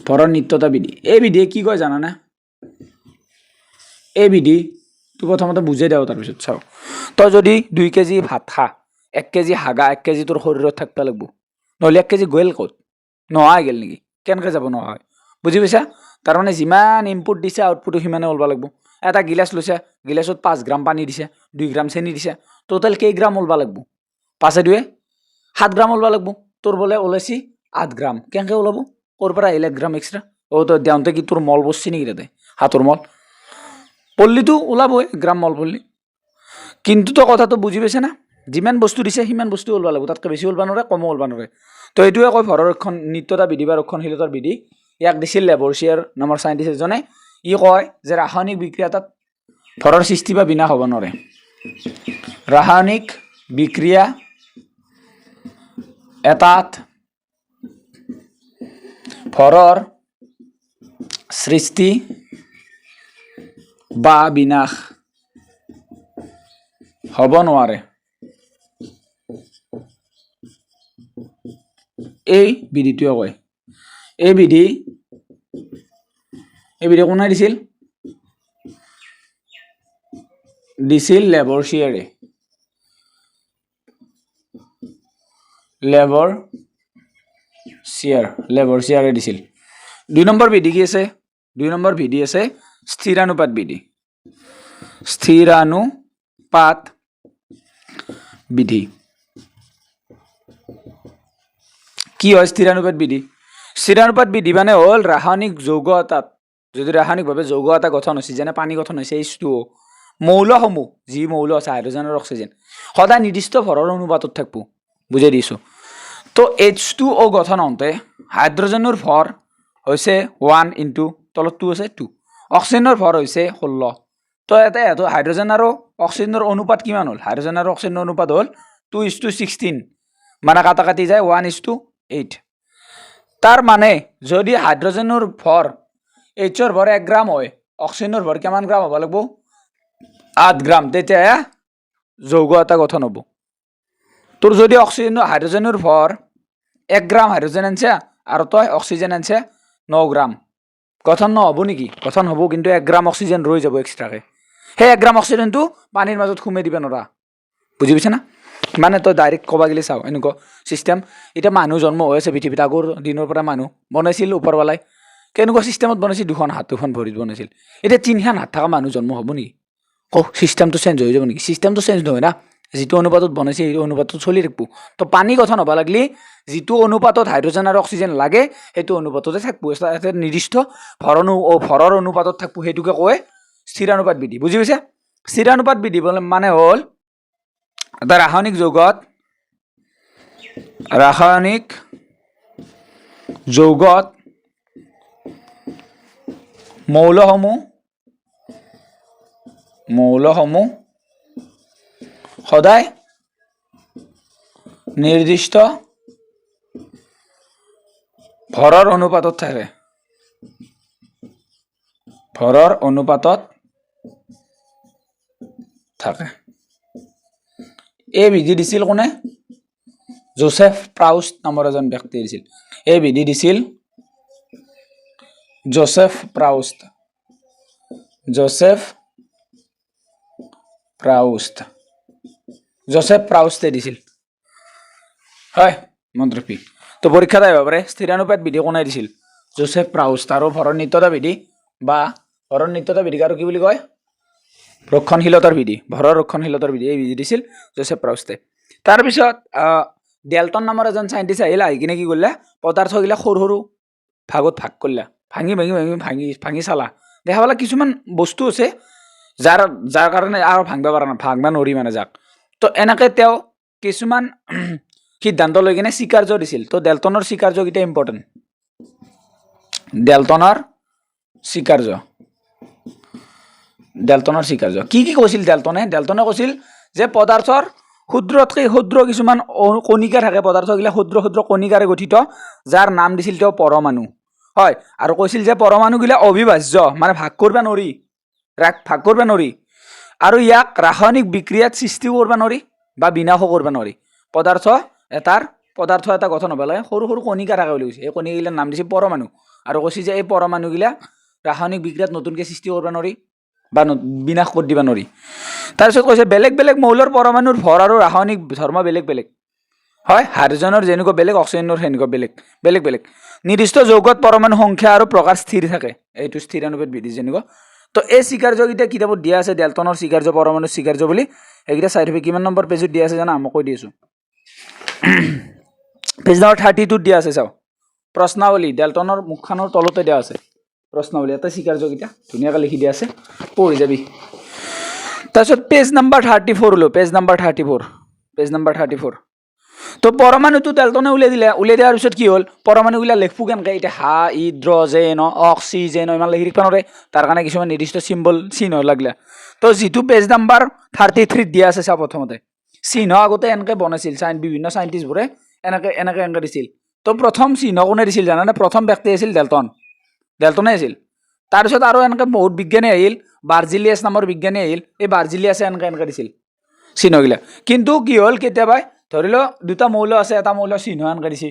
ভৰণ নিত্যতা বিধি এই বিধিয়ে কি কয় জানানে এই বিধি তো প্ৰথমতে বুজাই দিওঁ তাৰপিছত চাওঁ তই যদি 2 কেজি ভাত খা 1 কেজি হাগা 1 কেজি তোৰ শৰীৰত থাকিব লাগিব নহ'লে 1 কেজি গ'ল ক'ত নহয় গেল নেকি কেনেকৈ যাব নহয় বুজি পাইছা তাৰমানে যিমান ইনপুট দিছে আউটপুট সিমানে ওলবা লাগিব এটা গিলাচ লৈছে গিলাচত 5 গ্ৰাম পানী দিছে 2 গ্ৰাম চেনি দিছে টোটেল কেই গ্ৰাম ওলবা লাগিব 5 7 গ্ৰাম ওলবা লাগিব তোৰ বোলে ওলাইছি 8 গ্ৰাম কেনেকৈ ওলাব ক'ৰ পৰা আহিল 1 গ্ৰাম এক্সট্ৰা তই দেওঁতে কি তোৰ মল বসছি নেকি তাতে হাতৰ মল পল্লিটো ওলাবই গ্ৰাম মল পল্লি কিন্তু তো কথাটো বুজি পাইছে না যিমান বস্তু দিছে সিমান বস্তু ওলবা লাগিব তাতকৈ বেছি ওলবা নৰে কমো ওলবা নৰে তো এইটোৱে কয় ভৰণ নিত্যতা বিধি বা ৰক্ষণশীলতাৰ বিধি ইয়াক দিছিল লেবৰচিয়াৰ নামৰ সাইণ্টিষ্ট এজনে ই কয় যে ৰাসায়নিক বিক্ৰিয়া তাত ভৰৰ সৃষ্টি বা বিনাশ হ'ব নৰে ৰাসায়নিক বিক্ৰিয়া এটাত ভৰৰ সৃষ্টি বা বিনাশ হ'ব নোৱাৰে এই বিধিটোৱে কয় এই বিধি কোনে দিছিল লেবৰচিয়াৰে দিছিল 2 নম্বৰ বিধি কি আছে 2 নম্বৰ বিধি আছে স্থিৰানুপাত বিধি স্থিৰানুপাত বিধি কি হয় স্থিৰানুপাত বিধি স্থিৰানুপাত বিধি মানে হ'ল ৰাসায়নিক যৌগ এটাত যদি ৰাসায়নিকভাৱে যৌগ এটা গঠন হৈছে যেনে পানী গঠন হৈছে H2O মৌলসমূহ যি মৌল আছে হাইড্ৰজেন আৰু অক্সিজেন সদায় নিৰ্দিষ্ট ভৰৰ অনুপাতত থাকিব বুজাই দিছো তো H2O গঠন হওঁতে হাইড্ৰজেনৰ ভৰ হৈছে 1 ইনটু তলত 2 আছে 2 অক্সিজেনৰ ভৰ হৈছে 16 তো এটা হাইড্ৰজেন আৰু অক্সিজেনৰ অনুপাত কিমান হ'ল হাইড্ৰজেন আৰু অক্সিজেনৰ অনুপাত হ'ল 2:16 মানে কাটি যায় 1:8 তাৰ মানে যদি হাইড্ৰজেনৰ ভৰ Hৰ ভৰ 1 গ্ৰাম হয় অক্সিজেনৰ ভৰ কিমান গ্ৰাম হ'ব লাগিব 8 গ্ৰাম তেতিয়া যৌগ এটা গঠন হ'ব তোৰ যদি হাইড্ৰজেনৰ ভৰ 1 গ্ৰাম হাইড্ৰজেন আনছে আৰু তই অক্সিজেন আনছে 9 গ্ৰাম গঠন নহ'ব নেকি গঠন হ'ব কিন্তু 1 গ্ৰাম অক্সিজেন ৰৈ যাব এক্সট্ৰাকে সেই 1 গ্ৰাম অক্সিজেনটো পানীৰ মাজত সোমাই দিব নোৱাৰা বুজি পাইছা না মানে তই ডাইৰেক্ট ক'বা গেলি চাও এনেকুৱা চিষ্টেম এটা মানুহ জন্ম হৈ আছে পৃথিৱীত আগৰ দিনৰ পৰা মানুহ বনাইছিল ওপৰৱালাই কেনেকুৱা চিষ্টেমত বনাইছিল দুখন হাত দুখন ভৰিত বনাইছিল এতিয়া তিনিখন হাত থকা মানুহ জন্ম হ'ব নেকি চিষ্টেমটো চেঞ্জ হৈ যাব নেকি চিষ্টেমটো চেঞ্জ নহয় না যিটো অনুপাতত বনাইছে সেই অনুপাতত চলি থাকিব তো পানী গঠন হ'ব লাগলি যিটো অনুপাতত হাইড্ৰজেন আৰু অক্সিজেন লাগে সেইটো অনুপাততে থাকিব এটা নিৰ্দিষ্ট ভৰৰ অনুপাতত থাকিব সেইটোকে কয় স্থিৰানুপাত বিধি বুজি পাইছা স্থিৰানুপাত বিধি মানে হ'ল এটা ৰাসায়নিক যৌগত মৌলসমূহ সদায় নিৰ্দিষ্ট ভৰৰ অনুপাতত থাকে এই বিধি দিছিল কোনে জোসেফ প্ৰাউষ্ট নামৰ এজন ব্যক্তিয়ে দিছিল এই বিধি দিছিল জোসেফ প্ৰাউষ্টে দিছিল হয় মন্ত্ৰপি তো পৰীক্ষাত আহিব পাৰে স্থিৰানুপাত বিধি কোনে দিছিল জোসেফ প্ৰাউষ্ট আৰু ভৰৰ নিত্যতা বিধি আৰু কি বুলি কয় ৰক্ষণশীলতাৰ বিধি এই বিধি দিছিল জোসেফ প্ৰাউষ্টে তাৰপিছত ডেল্টন নামৰ এজন সাইণ্টিষ্ট আহিল আহি কিনে কি কৰিলে পদাৰ্থগিলা সৰু সৰু ভাগত ভাগ কৰিলা ভাঙি চালা দেখা পালা কিছুমান বস্তু আছে যাৰ কাৰণে আৰু ভাঙবা নৰি মানে যাক তো এনেকে তেওঁ কিছুমান সিদ্ধান্ত লৈ কিনে স্বীকাৰ্য দিছিল তো ডেল্টনৰ স্বীকাৰ্যকেইটা ইম্পৰ্টেণ্ট ডেল্টনৰ স্বীকাৰ্য কি কৈছিল ডেল্টনে কৈছিল যে পদাৰ্থৰ ক্ষুদ্ৰতকৈ ক্ষুদ্ৰ কিছুমান কণিকা থাকে পদাৰ্থগিলা ক্ষুদ্ৰ কণিকাৰে গঠিত যাৰ নাম দিছিল তেওঁ পৰমাণু হয় আৰু কৈছিল যে পৰমাণুগিলা অবিভাজ্য মানে ভাগ কৰিব নোৱাৰি আৰু ইয়াক ৰাসায়নিক বিক্ৰিয়াত সৃষ্টি কৰিব নোৱাৰি বা বিনাশো কৰিব নোৱাৰি পদাৰ্থ এটা গঠন হ'ব লাগে সৰু সৰু কণিকা থাকে বুলি কৈছে এই কণিকাগিলাৰ নাম দিছে পৰমাণু আৰু কৈছে যে এই পৰমাণুগিলা ৰাসায়নিক বিক্ৰিয়াত নতুনকৈ সৃষ্টি কৰিব নোৱাৰি বা বিনাশ কৰি দিব নোৱাৰি তাৰপিছত কৈছে বেলেগ বেলেগ মৌলৰ পৰমাণুৰ ভৰ আৰু ৰাসায়নিক ধৰ্ম বেলেগ হয় হাইড্ৰজেনৰ যেনেকুৱা বেলেগ অক্সিজেনৰ সেনেকুৱা বেলেগ নিৰ্দিষ্ট যৌগত পৰমাণু সংখ্যা আৰু প্ৰকাৰ স্থিৰ থাকে এইটো স্থিৰানুপাত বিধি যেনেকুৱা তো এই স্বীকাৰ্যকেইটা কিতাপত দিয়া আছে ডেল্টনৰ স্বীকাৰ্য পৰমাণুৰ স্বীকাৰ্য বুলি এইকেইটা চাই থবি কিমান নম্বৰ পেজত দিয়া আছে জানা মই কৈ দি আছোঁ পেজ নম্বৰ 32 দিয়া আছে চাও প্ৰশ্নাৱলী ডেল্টনৰ মুখখানৰ তলতে দিয়া আছে প্ৰশ্নাৱলী এটা স্বীকাৰ্যকেইটা ধুনীয়াকৈ লিখি দিয়া আছে পঢ়ি যাবি তাৰপিছত পেজ নম্বৰ 34 হলো পেজ নম্বৰ 34 তো পৰমাণুটো ডেল্টনে উলিয়াই দিয়াৰ পিছত কি হ'ল পৰমাণুগিলা লিখবো কেনেকৈ এতিয়া হাইড্ৰজেন অক্সিজেন ইমান লিখি ৰাখিব নোৱাৰে তাৰ কাৰণে কিছুমান নিৰ্দিষ্ট চিহ্ন লাগিলে তো যিটো পেজ নম্বৰ 33 দিয়া আছে চা প্ৰথমতে চিহ্ন আগতে এনেকৈ বনাইছিল বিভিন্ন সাইণ্টিষ্টবোৰে এনেকৈ দিছিল তো প্ৰথম চিহ্ন কোনে দিছিল জানানে প্ৰথম ব্যক্তি আছিল ডেল্টনে আছিল তাৰপিছত আৰু এনেকৈ বহুত বিজ্ঞানী আহিল বাৰ্জিলিয়াছ নামৰ বিজ্ঞানী আহিল এই বাৰ্জিলিয়াছে এনেকৈ দিছিল চিহ্নগিলা কিন্তু কি হ'ল কেতিয়াবা ধৰি লও দুটা মৌল আছে এটা মৌলৰ চিহ্ন এনেকৈ দিছে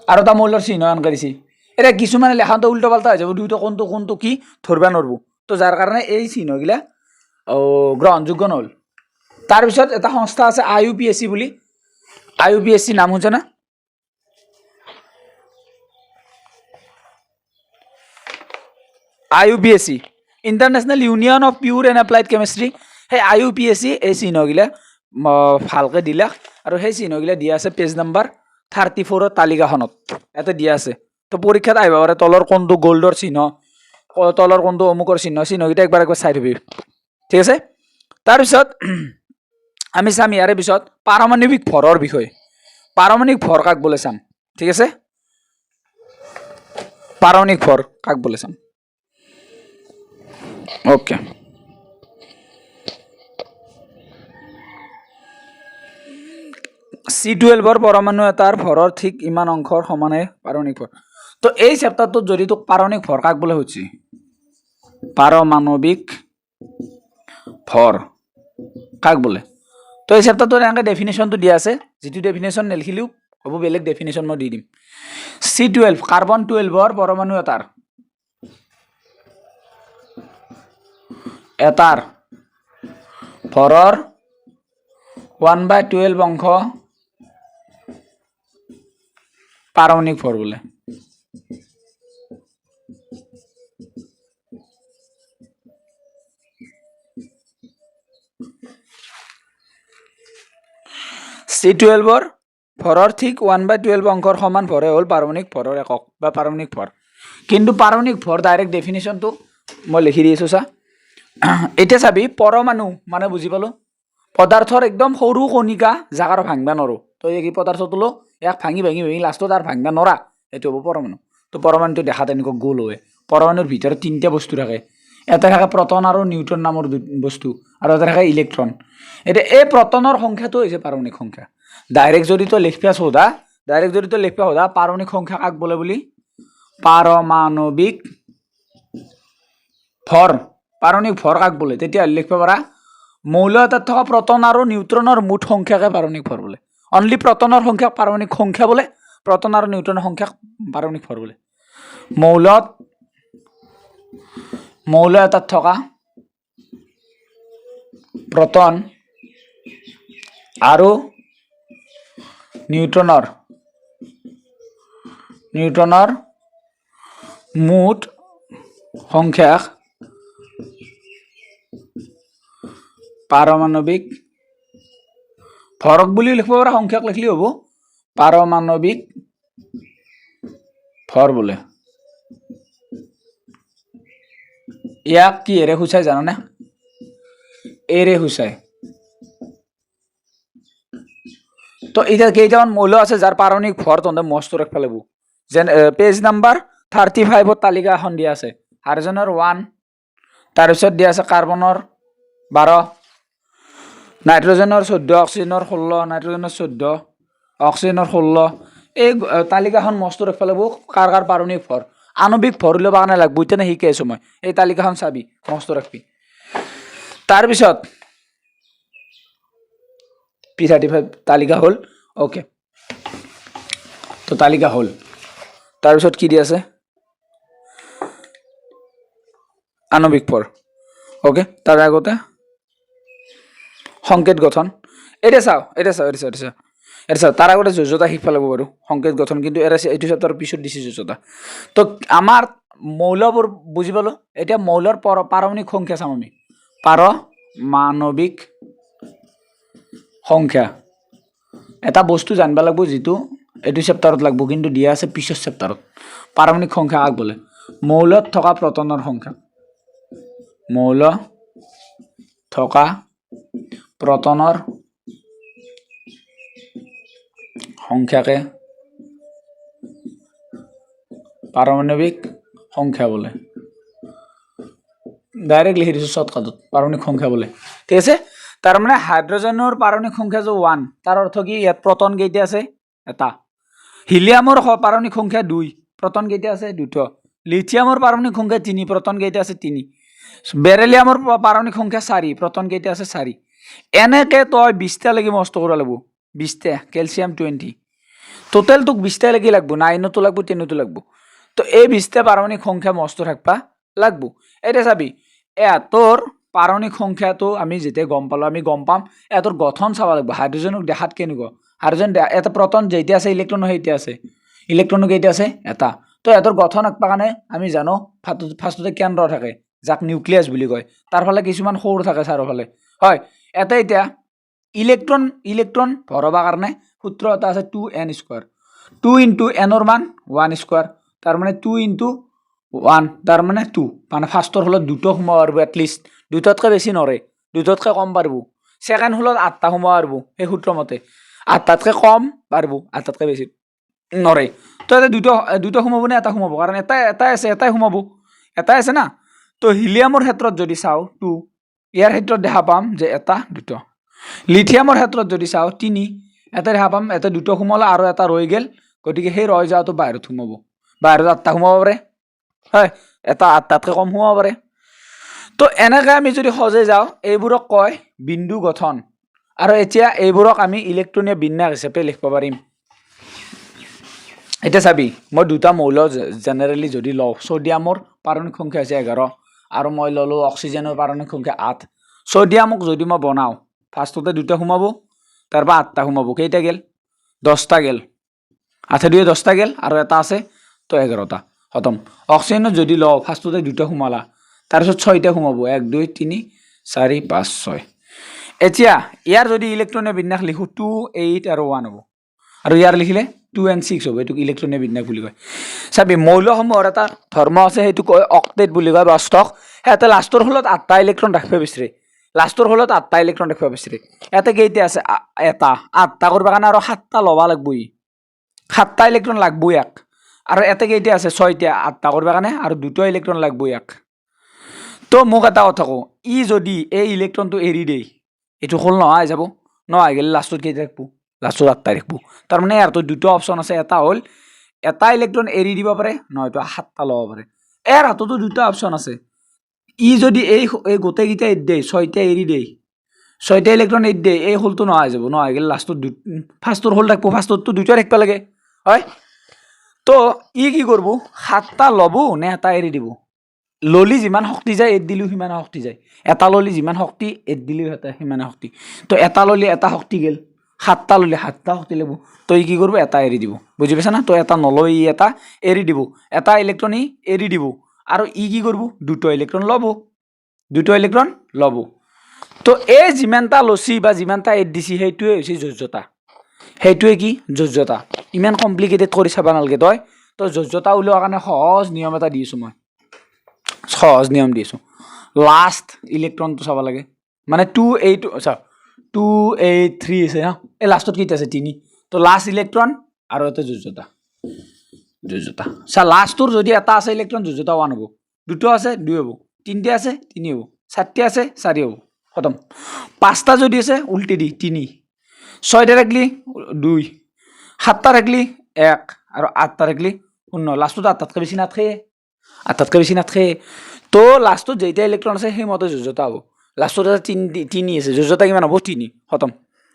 আৰু এটা মৌলৰ চিহ্ন এনেকৈ দিছে এতিয়া কিছুমানে লেখাটো উল্টা পাল্টা হৈ যাব দুইটা কোনটো কি ধৰিব নোৱাৰিব তো যাৰ কাৰণে এই চিহ্নগিলা গ্ৰহণযোগ্য নহ'ল তাৰপিছত এটা সংস্থা আছে IUPAC বুলি IUPAC নাম শুনিছে না IUPAC international union of pure and applied chemistry সেই IUPAC এই চিহ্নগিলা ভালকৈ দিলা আৰু সেই চিহ্নগিলা দিয়া আছে পেজ নাম্বাৰ 34 তালিকাখনত ইয়াতে দিয়া আছে তো পৰীক্ষাত আহিব পাৰে তলৰ কোনটো গোল্ডৰ চিহ্ন তলৰ কোনটো অমুকৰ চিহ্নকেইটা একবাৰ চাই থবি ঠিক আছে তাৰপিছত আমি চাম ইয়াৰে পিছত পাৰমাণৱিক ভৰৰ বিষয়ে পাৰমাণৱিক ভৰ কাক বোলে চাম ঠিক আছে পাৰমাণৱিক ভৰ কাক বোলে চাম ওকে C12 পৰমাণু এটাৰ ভৰৰ ঠিক ইমান অংশৰ সমানে পাৰমাণৱিক ভৰ তো এই চেপ্টাৰটোত যদি তোক পাৰমাণৱিক ভৰ কাক বোলে সুধছি পাৰমাণৱিক ভৰ কাক বোলে তো এই চেপ্টাৰটোত এনেকৈ ডেফিনেশ্যনটো দিয়া আছে যিটো ডেফিনেশ্যন নিলিখিলেও হ'ব বেলেগ ডেফিনেশ্যন মই দি দিম C12 কাৰ্বন 12 পৰমাণু এটাৰ ভৰৰ 1/12 অংশ পাৰমাণৱিক ভৰ বোলে C12 ভৰৰ ঠিক 1/12 অংশৰ সমান ভৰে হ'ল পাৰমাণৱিক ভৰৰ একক বা পাৰমাণৱিক ভৰ কিন্তু পাৰমাণৱিক ভৰ ডাইৰেক্ট ডেফিনেশ্যনটো মই লিখি দিছোঁ চা এতিয়া চাবি পৰমাণু মানে বুজি পালো পদাৰ্থৰ একদম সৰু কণিকা জাগাৰ ভাঙবা নৰো তো এই পদাৰ্থটো লো ইয়াক ভাঙি লাষ্টত আৰু ভাঙবা নৰা এইটো হ'ব পৰমাণু তো পৰমাণুটো দেখাত এনেকুৱা গোল হয় পৰমাণুৰ ভিতৰত তিনিটা বস্তু থাকে এটা থাকে প্ৰটন আৰু নিউট্ৰন নামৰ বস্তু আৰু এটা থাকে ইলেক্ট্ৰন এতিয়া এই প্ৰটনৰ সংখ্যাটো হৈছে পাৰমাণৱিক সংখ্যা ডাইৰেক্ট যদি তই লিখবা সোধা পাৰমাণৱিক সংখ্যা কাক বোলে বুলি পাৰমাণৱিক ভৰ কাক বোলে তেতিয়া লিখব পাৰা মৌল এটাত থকা প্ৰটন আৰু নিউট্ৰনৰ মুঠ সংখ্যাকে পাৰমাণৱিক ভৰ বোলে অনলি প্ৰটনৰ সংখ্যাক পাৰমাণৱিক সংখ্যা বোলে প্ৰটন আৰু নিউট্ৰনৰ সংখ্যাক পাৰমাণৱিক ভৰ বোলে মৌল এটাত থকা প্ৰটন আৰু নিউট্ৰনৰ মুঠ সংখ্যাক পাৰমাণৱিক ভৰক বুলি লিখিব পাৰা সংখ্যাক লিখলি হ'ব পাৰমাণৱিক ভৰ বোলে ইয়াক কি এৰে সূচাই জানানে এৰে সূচাই তো এতিয়া কেইটামান মৌল আছে যাৰ পাৰমাণৱিক ভৰ তহঁতে মস্ত ৰাখিব লাগিব যেন পেজ নাম্বাৰ 35 তালিকা এখন দিয়া আছে হাইড্ৰজেনৰ 1 তাৰপিছত দিয়া আছে কাৰ্বনৰ 12 নাইট্ৰজেনৰ 14 অক্সিজেনৰ 16 নাইট্ৰজেনৰ 14 অক্সিজেনৰ 16 এই তালিকাখন মস্ত ৰাখিব লাগিব কাৰ পাৰমাণৱিক ভৰ আণৱিক ভৰ উলিয়াব কাৰণে লাগব ইতেনে শিকাই আছো মই এই তালিকাখন চাবি মস্ত ৰাখবি তাৰপিছত P35 তালিকা হল ওকে তো তালিকা হল তাৰপিছত কি দি আছে আণৱিক ভৰ ওকে তাৰ আগতে সংকেত গঠন এটা চাও তাৰ আগতে যোজতা শিকিব লাগিব বাৰু সংকেত গঠন কিন্তু এইটো চেপ্টাৰৰ পিছত দিছে যোজতা তো আমাৰ মৌলবোৰ বুজি পালো এতিয়া মৌলৰ পাৰমাণৱিক সংখ্যা চাম আমি পাৰমাণৱিক সংখ্যা এটা বস্তু জানবা লাগব যেটো এইটো চেপ্টাৰত লাগব কিন্তু দিয়া আছে পিছৰ চেপ্টাৰত পাৰমাণৱিক সংখ্যা কাক বোলে মৌলত থকা প্ৰটনৰ সংখ্যা মৌল থকা প্ৰটনৰ সংখ্যাকে পাৰমাণৱিক সংখ্যা বোলে ডাইৰেক্ট লিখি দিছো শৰ্টকাটত পাৰমাণৱিক সংখ্যা বোলে ঠিক আছে তাৰ মানে হাইড্ৰজেনৰ পাৰমাণৱিক সংখ্যা যে 1 তাৰ অৰ্থ কি ইয়াত প্ৰটন কেইটা আছে এটা হিলিয়ামৰ পাৰমাণৱিক সংখ্যা 2 প্ৰটন কেইটা আছে 2 লিথিয়ামৰ পাৰমাণৱিক সংখ্যা 3 প্ৰটন কেইটা আছে 3 বেৰিলিয়ামৰ পাৰমাণৱিক সংখ্যা 4 প্ৰটন কেইটা আছে 4 এনেকে তই 20টা লাগি মস্ত কৰা লাগব 20টা ক্যালসিয়াম 20 টোটাল তোক 20টা লাগি লাগব 9 তো লাগব 10 তো লাগব তো এই 20টা পাৰমাণৱিক সংখ্যা মস্ত ৰাখবা লাগব এটা চাবি তোৰ পাৰমাণৱিক সংখ্যাটো আমি যেতে গম পাম এটোৰ গঠন চাবা লাগব হাইড্ৰজেনক দেখাত কেনেকুৱা হাইড্ৰজেন এটা প্ৰটন যেইটা আছে ইলেক্ট্ৰন হেইটা আছে ইলেক্ট্ৰন কেইটা আছে এটা তো এহঁতৰ গঠন আঁকবা কাৰণে আমি জানো ফাৰ্ষ্টতে কেন্দ্ৰ থাকে যাক নিউক্লিয়াছ বুলি কয় তাৰ ফালে কিছুমান সৌৰ থাকে চাৰিওফালে হয় এটা এতিয়া ইলেক্ট্ৰন ভৰাবৰ কাৰণে সূত্ৰ এটা আছে 2n স্কয়াৰ 2 ইনটু n ৰ মান 1 স্কয়াৰ তাৰ মানে 2 ইনটু 1 তাৰ মানে 2 মানে ফাৰ্ষ্টৰ হলত দুটো সোমাব পাৰবো এটলিষ্ট দুটোতকৈ বেছি নৰে দুটোতকৈ কম পাৰবো সেকেন্ড হলত 8টা সোমাব পাৰবো এই সূত্ৰ মতে 8টাতকৈ কম পাৰবো 8টাতকৈ বেছি নৰে তো এটা দুটো সোমাব নে এটা সোমাব কাৰণ এটা আছে এটাই সোমাব এটা আছে না তো হিলিয়ামৰ ক্ষেত্ৰত যদি চাও 2 ইয়াৰ ক্ষেত্ৰত দেখা পাম যে এটা দুটো লিথিয়ামৰ ক্ষেত্ৰত যদি চাও 3 এটা দেখা পাম এটা দুটো সোমালা আৰু এটা ৰৈ গেল গতিকে সেই ৰৈ যাওটো বাহিৰত সোমাব বাহিৰত 8টা সোমাব পাৰে হয় এটা 8টাতকৈ কম সোমাব পাৰে তো এনেকৈ আমি যদি সজাই যাও এইবোৰক কয় বিন্দু গঠন আৰু এতিয়া এইবোৰক আমি ইলেক্ট্ৰনীয় বিন্যাস হিচাপে লিখিব পাৰিম এতিয়া চাবি মই দুটা মৌল জেনেৰেলি যদি লওঁ সোডিয়ামৰ পাৰমাণবিক সংখ্যা আছে 11 আৰু মই ললো অক্সিজেনৰ পাৰমাণবিক সংখ্যা 8 সোডিয়ামক যদি মই বনাও ফাৰ্ষ্টতে দুটা সোমাব তাৰপা 8টা সোমাব কেইটা গেল 10টা গেল 8 2 10টা গেল আৰু এটা আছে তো 11টা খতম অক্সিজেনত যদি লওঁ ফাৰ্ষ্টতে দুটা সোমালা তাৰপিছত 6টা সোমাব 1 2 3 4 5 6 এতিয়া ইয়াৰ যদি ইলেক্ট্ৰনীয় বিন্যাস লিখো 2 8 আৰু 1 হ'ব আৰু ইয়াৰ লিখিলে 2 and 6 হ'ব এটুক ইলেক্ট্ৰনীয় বিন্যাস বুলি কয় চাবি মৌলসমূহৰ এটা ধৰ্ম আছে সেইটো কয় অক্টেট বুলি কয় বা ষ্টক হেতে লাষ্টৰ হলত 8টা ইলেক্ট্ৰন ৰাখিব বিচাৰে লাষ্টৰ হলত 8টা ইলেক্ট্ৰন ৰাখিব বিচাৰে এটা কেইটা আছে এটা 8টা কৰিব কাৰণে আৰু 7টা লবা লাগবই 7টা ইলেক্ট্ৰন লাগবই এক আৰু এটা কেইটা আছে 6টা 8টা কৰিব কাৰণে আৰু দুটো ইলেক্ট্ৰন লাগবই এক তো মোক এটা কথা কও ই যদি এই ইলেক্ট্ৰনটো এৰি দেই এটো হল নহয় যাব নহয় গেল লাষ্টত কেইটা ৰাখবো লাষ্টত 8টা ৰাখবো তাৰ মানে ইয়াৰ তো দুটো অপচন আছে এটা হল এটা ইলেক্ট্ৰন এৰি দিব পাৰে নহয় তো 7টা লব পাৰে এৰ হাততো দুটা অপচন আছে ই যদি এই গোটেই গিটা এৰি দেই 6টা এৰি দেই 6টা ইলেক্ট্ৰন এৰি দেই এই হলটো নহয় যাব নহয় গেল লাষ্টত ফাৰ্ষ্টৰ হল ৰাখবো ফাৰ্ষ্টতো দুটো ৰাখবা লাগে হয় তো ই কি কৰব 7টা লব নে এটা এৰি দিব ললি যিমান শক্তি যায় এৰি দিলু সিমান শক্তি যায় এটা ললি যিমান শক্তি এৰি দিলু সিমান শক্তি তো এটা ললি এটা শক্তি গেল 7টা ললি 7টা শক্তি লব তো ই কি করব এটা এৰি দিব বুজি পাইছা না তো এটা নলই এটা এৰি দিব এটা ইলেক্ট্ৰন এৰি দিব আৰু ই কি কৰব দুটো ইলেক্ট্ৰন লব তো এই যিমানটা লসি বা যিমানটা এৰি দিছি সেইটোৱে হৈছে যোজ্যতা সেইটোৱে কি যোজ্যতা ইমান কমপ্লিকেটেড কৰি চাবা নালগে তই তো যোজ্যতা উলিওৱাৰ কাৰণে সহজ নিয়ম এটা দিছো মই সহজ নিয়ম দিছো লাষ্ট ইলেক্ট্ৰনটো চাব লাগে মানে 2 8 আচ্ছা 2 8 3 আছে হা এই লাষ্টত কেইটা আছে 3 তো লাষ্ট ইলেক্ট্ৰন আৰু এটা যোজ্যতা লাষ্টৰ যদি এটা আছে ইলেক্ট্ৰন যোজ্যতা 1 হ'ব দুটো আছে 2 হ'ব তিনটা আছে 3 হ'ব চারটা আছে 4 হ'ব খতম পাঁচটা যদি আছে উল্টি দি 3 6টা রাখলি 2 7টা রাখলি 1 আর 8টা রাখলি 0 লাস্টত 8টাতকৈ বেছি নাথাকে তো লাস্টত যেটা ইলেক্ট্রন আছে সেই মতে যোজ্যতা হ'ব লাস্টত 3 আছে যোজ্যতা কিমান হ'ব 3 খতম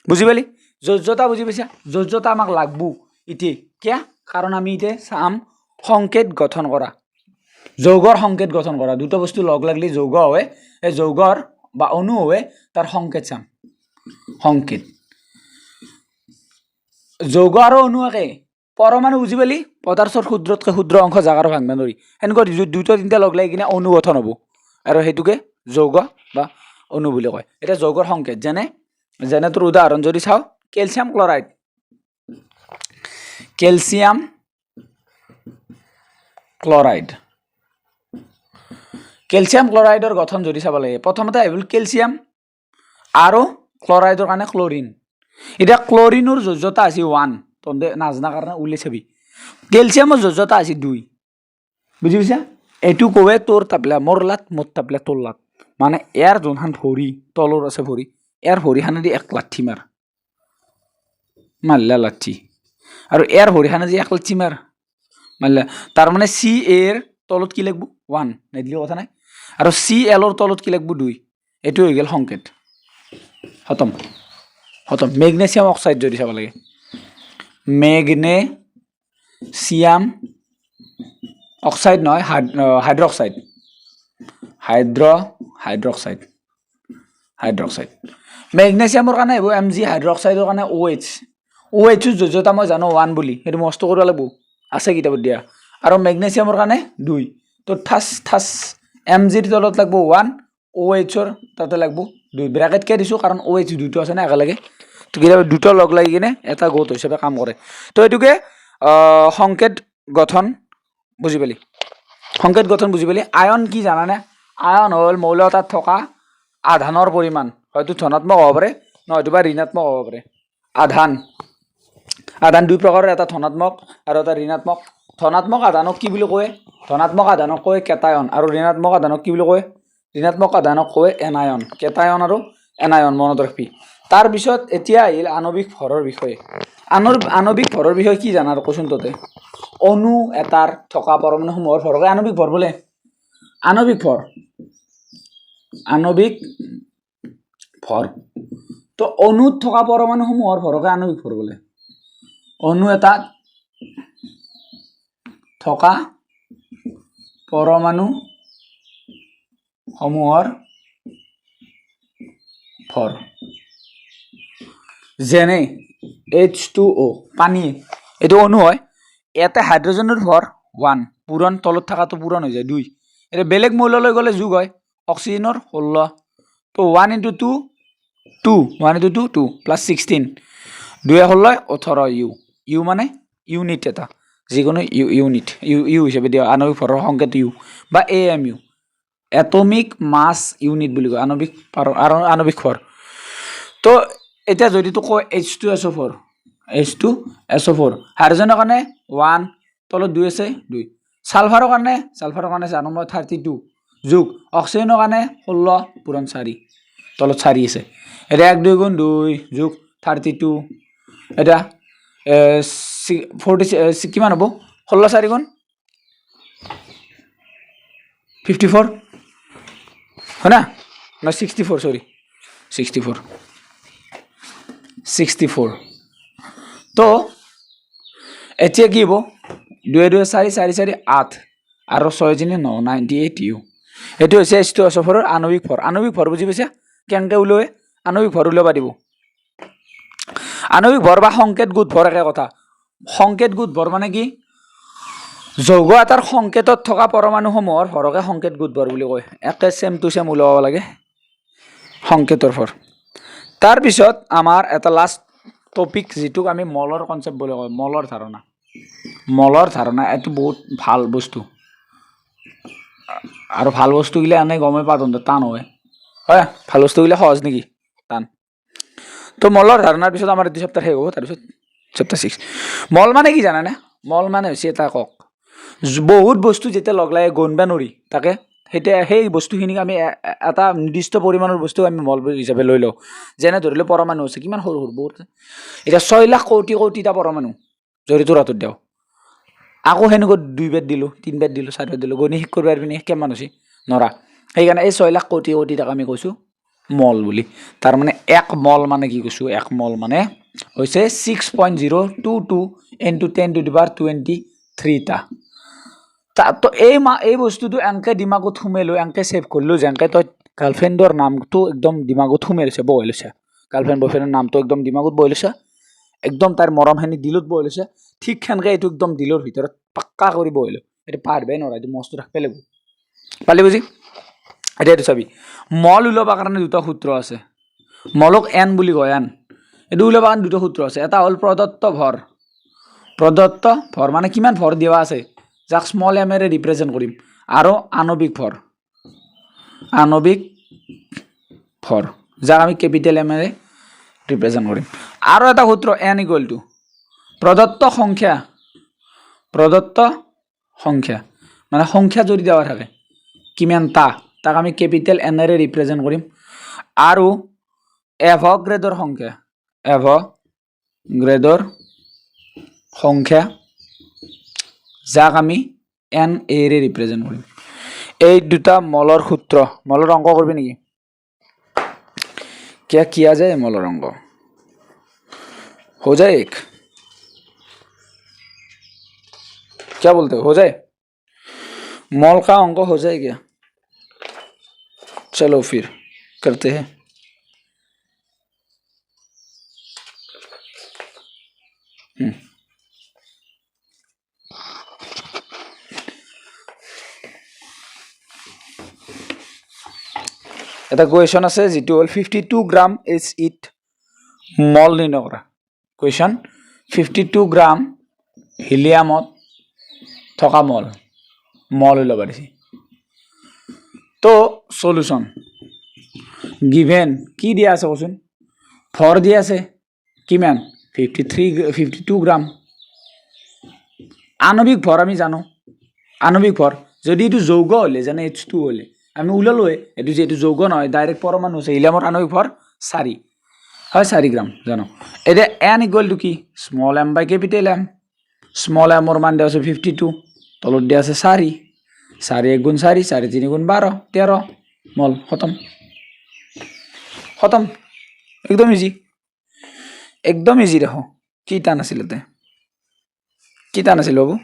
বুজি পালি যোজ্যতা বুজি পাইছা যোজ্যতা আমাক লাগবো ইতি কিয়া কারণ আমি ইতে চাম সংকেত গঠন করা যৌগৰ সংকেত গঠন কৰা দুটো বস্তু লগ লাগলি যৌগ হয় এই যৌগৰ বা অণু হয় তাৰ সংকেত চাম সংকেত যৌগ আৰু অণু একে পৰমাণু বুজি পালি পদাৰ্থৰ ক্ষুদ্ৰতকৈ ক্ষুদ্ৰ অংশ জাগাৰ ভাঙবা নৰি এনেকৈ দুটো তিনটা লগ লাগি কিনে অণু গঠন হ'ব আৰু হেতুকে যৌগ বা অণু বুলি কয় এটা যৌগৰ সংকেত যেনে তোৰ উদাহৰণ যদি চাও ক্যালসিয়াম ক্লোৰাইডৰ গঠন যদি চাব লাগে প্ৰথমতে আহিল ক্যালসিয়াম আৰু ক্লোৰাইডৰ কাৰণে ক্লোৰিন এটা ক্লোৰিনৰ যোজ্যতা আছে 1 তন্দে নাজনা কাৰণে উলি চাবি ক্যালসিয়ামৰ যোজ্যতা আছে 2 বুজি পাইছা এটু কোৱে তোৰ তাপলা মোৰলাত মোত তাপলা তোৰলাত মানে এয়াৰ যোনখান ভৰি তলৰ আছে ভৰি এয়াৰ ভৰিখানে দি এক লাঠি মাৰলা লাঠি আৰু এয়াৰ ভৰিখানে দি এক লাঠি মাৰলা তাৰ মানে সি এৰ তলত কি লাগব 1 নেদিলি কথা নাই আৰু সি এলৰ তলত কি লাগব 2 এটু হৈ গেল সংকেত খতম মেগনেছিয়াম অক্সাইড যদি চাব লাগে মেগনেছিয়াম অক্সাইড নহয় হাইড্ৰক্সাইড মেগনেছিয়ামৰ কাৰণে হ'ব Mg হাইড্ৰক্সাইডৰ কাৰণে OH যোজ্যতা মই জানো 1 বুলি সেইটো মস্ত কৰিব লাগিব আছে কিতাপত দিয়া আৰু মেগনেছিয়ামৰ কাৰণে 2 তো থাচ Mg ৰ তলত লাগব 1 OH ৰ তাতে লাগব 2 ব্ৰেকেট কে দিছো কাৰণ OH দুটো আছে না একেলগে তো কি দুটো লগ লাগি কিনে এটা গোট হিচাপে কাম কৰে তো এটুকে সংকেত গঠন বুজি পালি সংকেত গঠন বুজি পালি আয়ন কি জানানে আয়ন হল মৌল এটাত থকা আধানৰ পৰিমাণ হয়তো ধনাত্মক হ'ব পাৰে নহয়তো বা ঋণাত্মক হ'ব পাৰে আধান দুই প্ৰকাৰৰ এটা ধনাত্মক আৰু এটা ঋণাত্মক ধনাত্মক আধানক কি বুলি কয় ধনাত্মক আধানক কয় কেটায়ন আৰু ঋণাত্মক আধানক কি বুলি কয় ঋণাত্মক আধানক কয় এনায়ন কেটায়ন আৰু এনায়ন মনত ৰাখবি তাৰ পিছত এতিয়া আহিল আণবিক ভৰৰ বিষয়ে আণবিক ভৰৰ বিষয়ে কি জানা কোচোন ততে অণু এটাৰ থকা পৰমাণুসমূহৰ ভৰকে আণবিক ভৰ বোলে আণবিক ভৰ তো অণুত থকা পৰমাণুসমূহৰ ভৰকে আণবিক ভৰ বোলে অণু এটাত থকা পৰমাণু সমূহৰ ভৰ যেনে H2O পানী এইটো অণু হয় ইয়াতে হাইড্ৰজেনৰ ভৰ 1 পূৰণ তলত থকাটো পূৰণ হৈ যায় 2 এটা বেলেগ মৌললৈ গ'লে যোগ হয় অক্সিজেনৰ 16 তো 1 * 2 2 1 * 2 2 প্লাস 16 2 16 18 ইউ মানে ইউনিট এটা যিকোনো ইউনিট ইউ হিচাপে দিয়া আণবিক ভৰৰ সংকেত ইউ বা AMU এটমিক মাস ইউনিট বুলি কয় আণবিক ভৰ তো এতিয়া যদি তো কয় H2SO4 হাইড্ৰজেনৰ কাৰণে 1 তলত 2 আছে 2 সালফাৰৰ কাৰণে জানো মই 32 যোগ অক্সিজেনৰ কাৰণে 16 পূৰণ 4 তলত 4 আছে এটা 1 2 গুণ 2 যোগ 32 এটা 40 কিমান হ'ব 16 4 গুণ 54 হয় না 64 সরি 64 তো এতিয়া কি হ'ব 2 2 4 4 4 8 আৰু 6 জনী 9 98 ইউ এটো হৈছে H2SO4 আণবিক ভৰ বুজি পাইছা কেনকে উলিয়ায় আণবিক ভৰ উলিয়াব দিব আণবিক ভৰ বা সংকেত গোট ভৰ একে কথা সংকেত গোট ভৰ মানে কি যৌগ এটাৰ সংকেতত থকা পৰমাণুসমূহৰ ভৰকে সংকেত গোট ভৰ বুলি কয় একে সেম টু সেম উলাব লাগে সংকেতৰ ভৰ তাৰ পিছত আমাৰ এটা লাষ্ট টপিক যেটোক আমি মলৰ কনসেপ্ট বুলি কয় মলৰ ধাৰণা এটো বহুত ভাল বস্তু আৰু ভাল বস্তু গিলা এনে গমে পাতন টান হয় ভাল বস্তু গিলা সহজ নেকি টান তো মলৰ ধাৰণাৰ পিছত আমাৰ এই চেপ্টাৰ শেষ হ'ব তাৰ পিছত চেপ্টাৰ 6 মল মানে কি জানানে মল মানে হৈছে এটা কক বহুত বস্তু যেতে লগলাই গণবা নৰি তাকে সেই বস্তুখিনিক আমি এটা নিৰ্দিষ্ট পৰিমাণৰ বস্তু আমি মল হিচাপে লৈ লওঁ যেনে ধৰিলে পৰমাণু আছে কিমান সৰু বহুত এটা 6 লাখ কোটিটা পৰমাণু জড়িত ৰাতত দেও আকৌ হেনুকৈ 2 বেট দিলো 3 বেট দিলো 4 বেট দিলো গণি হিক কৰিব পাৰিবি কিমান হৈছে নৰা সেইকাৰণে এই 6 লাখ কোটি টাকা আমি কৈছো মল বুলি তাৰ মানে 1 মল মানে কি কৈছো 1 মল মানে হৈছে 6.022 into 10 to the power 23 টা তো এই বস্তুটো এনকে দিমাগত থুমেলো এনকে সেভ করলো যেনকে তই গাৰ্লফ্ৰেন্ডৰ নামটো একদম দিমাগত থুমে লৈছে বহাই লৈছে গাৰ্লফ্ৰেন্ড বয়ফ্ৰেন্ডৰ নামটো একদম দিমাগত বহাই লৈছে একদম তাৰ মৰমখিনি দিলত বহাই লৈছে ঠিক খানকে এইটো একদম দিলৰ ভিতৰত পাক্কা কৰি বহাই লো এটা পাৰবেই নৰা এইটো মস্ত ৰাখবে লাগব পালি বুজি এটা চাবি মল উলাবা কাৰণে দুটা সূত্ৰ আছে মলক n বুলি কয় n এটো উলাবা কাৰণে দুটা সূত্ৰ আছে এটা হল প্ৰদত্ত ভৰ মানে কিমান ভৰ দিয়া আছে যাক স্মল m এৰে ৰিপ্ৰেজেন্ট কৰিম আৰু আণবিক ভৰ যাক আমি ক্যাপিটাল m এৰে ৰিপ্ৰেজেন্ট কৰিম আৰু এটা সূত্ৰ n = প্ৰদত্ত সংখ্যা মানে সংখ্যা যদি দেওয়া থাকে কিমানটা তাক আমি ক্যাপিটাল n এৰে ৰিপ্ৰেজেন্ট কৰিম আৰু এভোগ্ৰেডৰ সংখ্যা যাক আমি n এৰে ৰিপ্ৰেজেন্ট কৰিম এই দুটা মলৰ সূত্ৰ মলৰ অঙ্ক কৰবি নেকি क्या किया जाए मলৰ অঙ্ক हो जाए एक क्या बोलते हो जाए मॉल का अंक हो जाए क्या चलो फिर करते हैं এটা কুৱেশ্যন আছে যিটো হ'ল 52 গ্ৰাম ইজ ইট মল নিৰ্ণয় কৰা কুৱেশ্যন 52 গ্ৰাম হিলিয়ামত থকা মল ওলাব দিছে তো সলিউশন গিভেন কি দিয়া আছে কোন ফৰ দিয়া আছে কিমান 52 গ্ৰাম আণবিক ভৰ আমি জানো আণবিক ভৰ যদি এটো যৌগ হলে জানে H2 হলে আমি উলালোৱে এটো যে এটো যৌগ নহয় ডাইৰেক্ট পৰমাণু আছে হিলিয়ামৰ আণবিক ভৰ 4 হয় 4 গ্ৰাম জানো এটা n ইকুয়াল টু কি small m by capital M small m এর মান দেওয়া আছে 52 তলত দেওয়া আছে 4 4 1 গুণ 4 4 3 গুণ 12 13 মল খতম একদম ইজি দেখো কি টান আছিল তে কি টান আছিল বাবু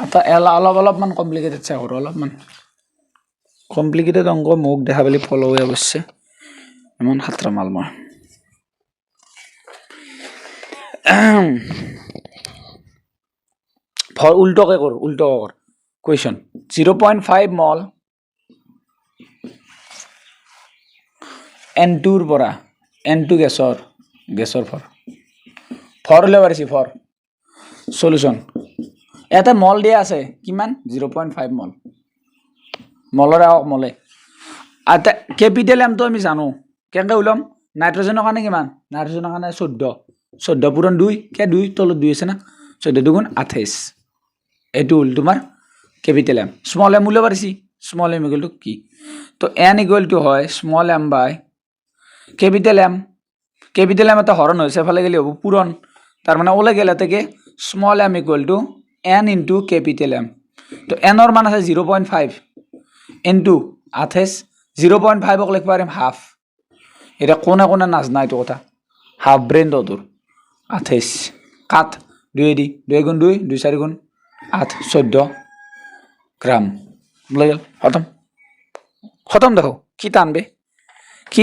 আতা অলপমান কমপ্লিকেটেড চাই কৰো অলপমান কমপ্লিকেটেড অংক মোক দেখা বলি ফলো হৈ অৱশ্যে এমন হাতৰা মাল মই ফৰ উল্টোকে কৰ কোয়েশ্চন 0.5 মল N2 ৰ পৰা N2 গেছৰ ফৰ লৈ পাৰিছি ফৰ সলিউশন এটা মল দিয়া আছে কিমান 0.5 মল মলৰ আওক মলে আটা ক্যাপিটাল M তো আমি জানো কেনকা উলাম নাইট্ৰজেনৰ কাৰণে কিমান নাইট্ৰজেনৰ কাৰণে 14 পূৰণ 2 কে 2 তলত 2 আছে না 14 দুগুণ 28 এটো হল তোমাৰ ক্যাপিটাল M স্মল m উলাব পাৰিছি স্মল m ইকুয়াল টু কি তো n ইকুয়াল টু হয় small m by capital M এটা হরণ হইছে ফালে গেলি হ'ব পূরণ তার মানে ওলে গেলে থেকে small m equal two n into capital M তো n এর মান আছে 0.5 ইনটু 28 0.5 ক লিখ পারিম হাফ এটা কোনা কোনা নাজ না এটো কথা হাফ ব্রেন তোর 28 কাট 2 দি 2 গুণ 2 2 4 গুণ 8 14 গ্রাম বলে গেল খতম দেখো কি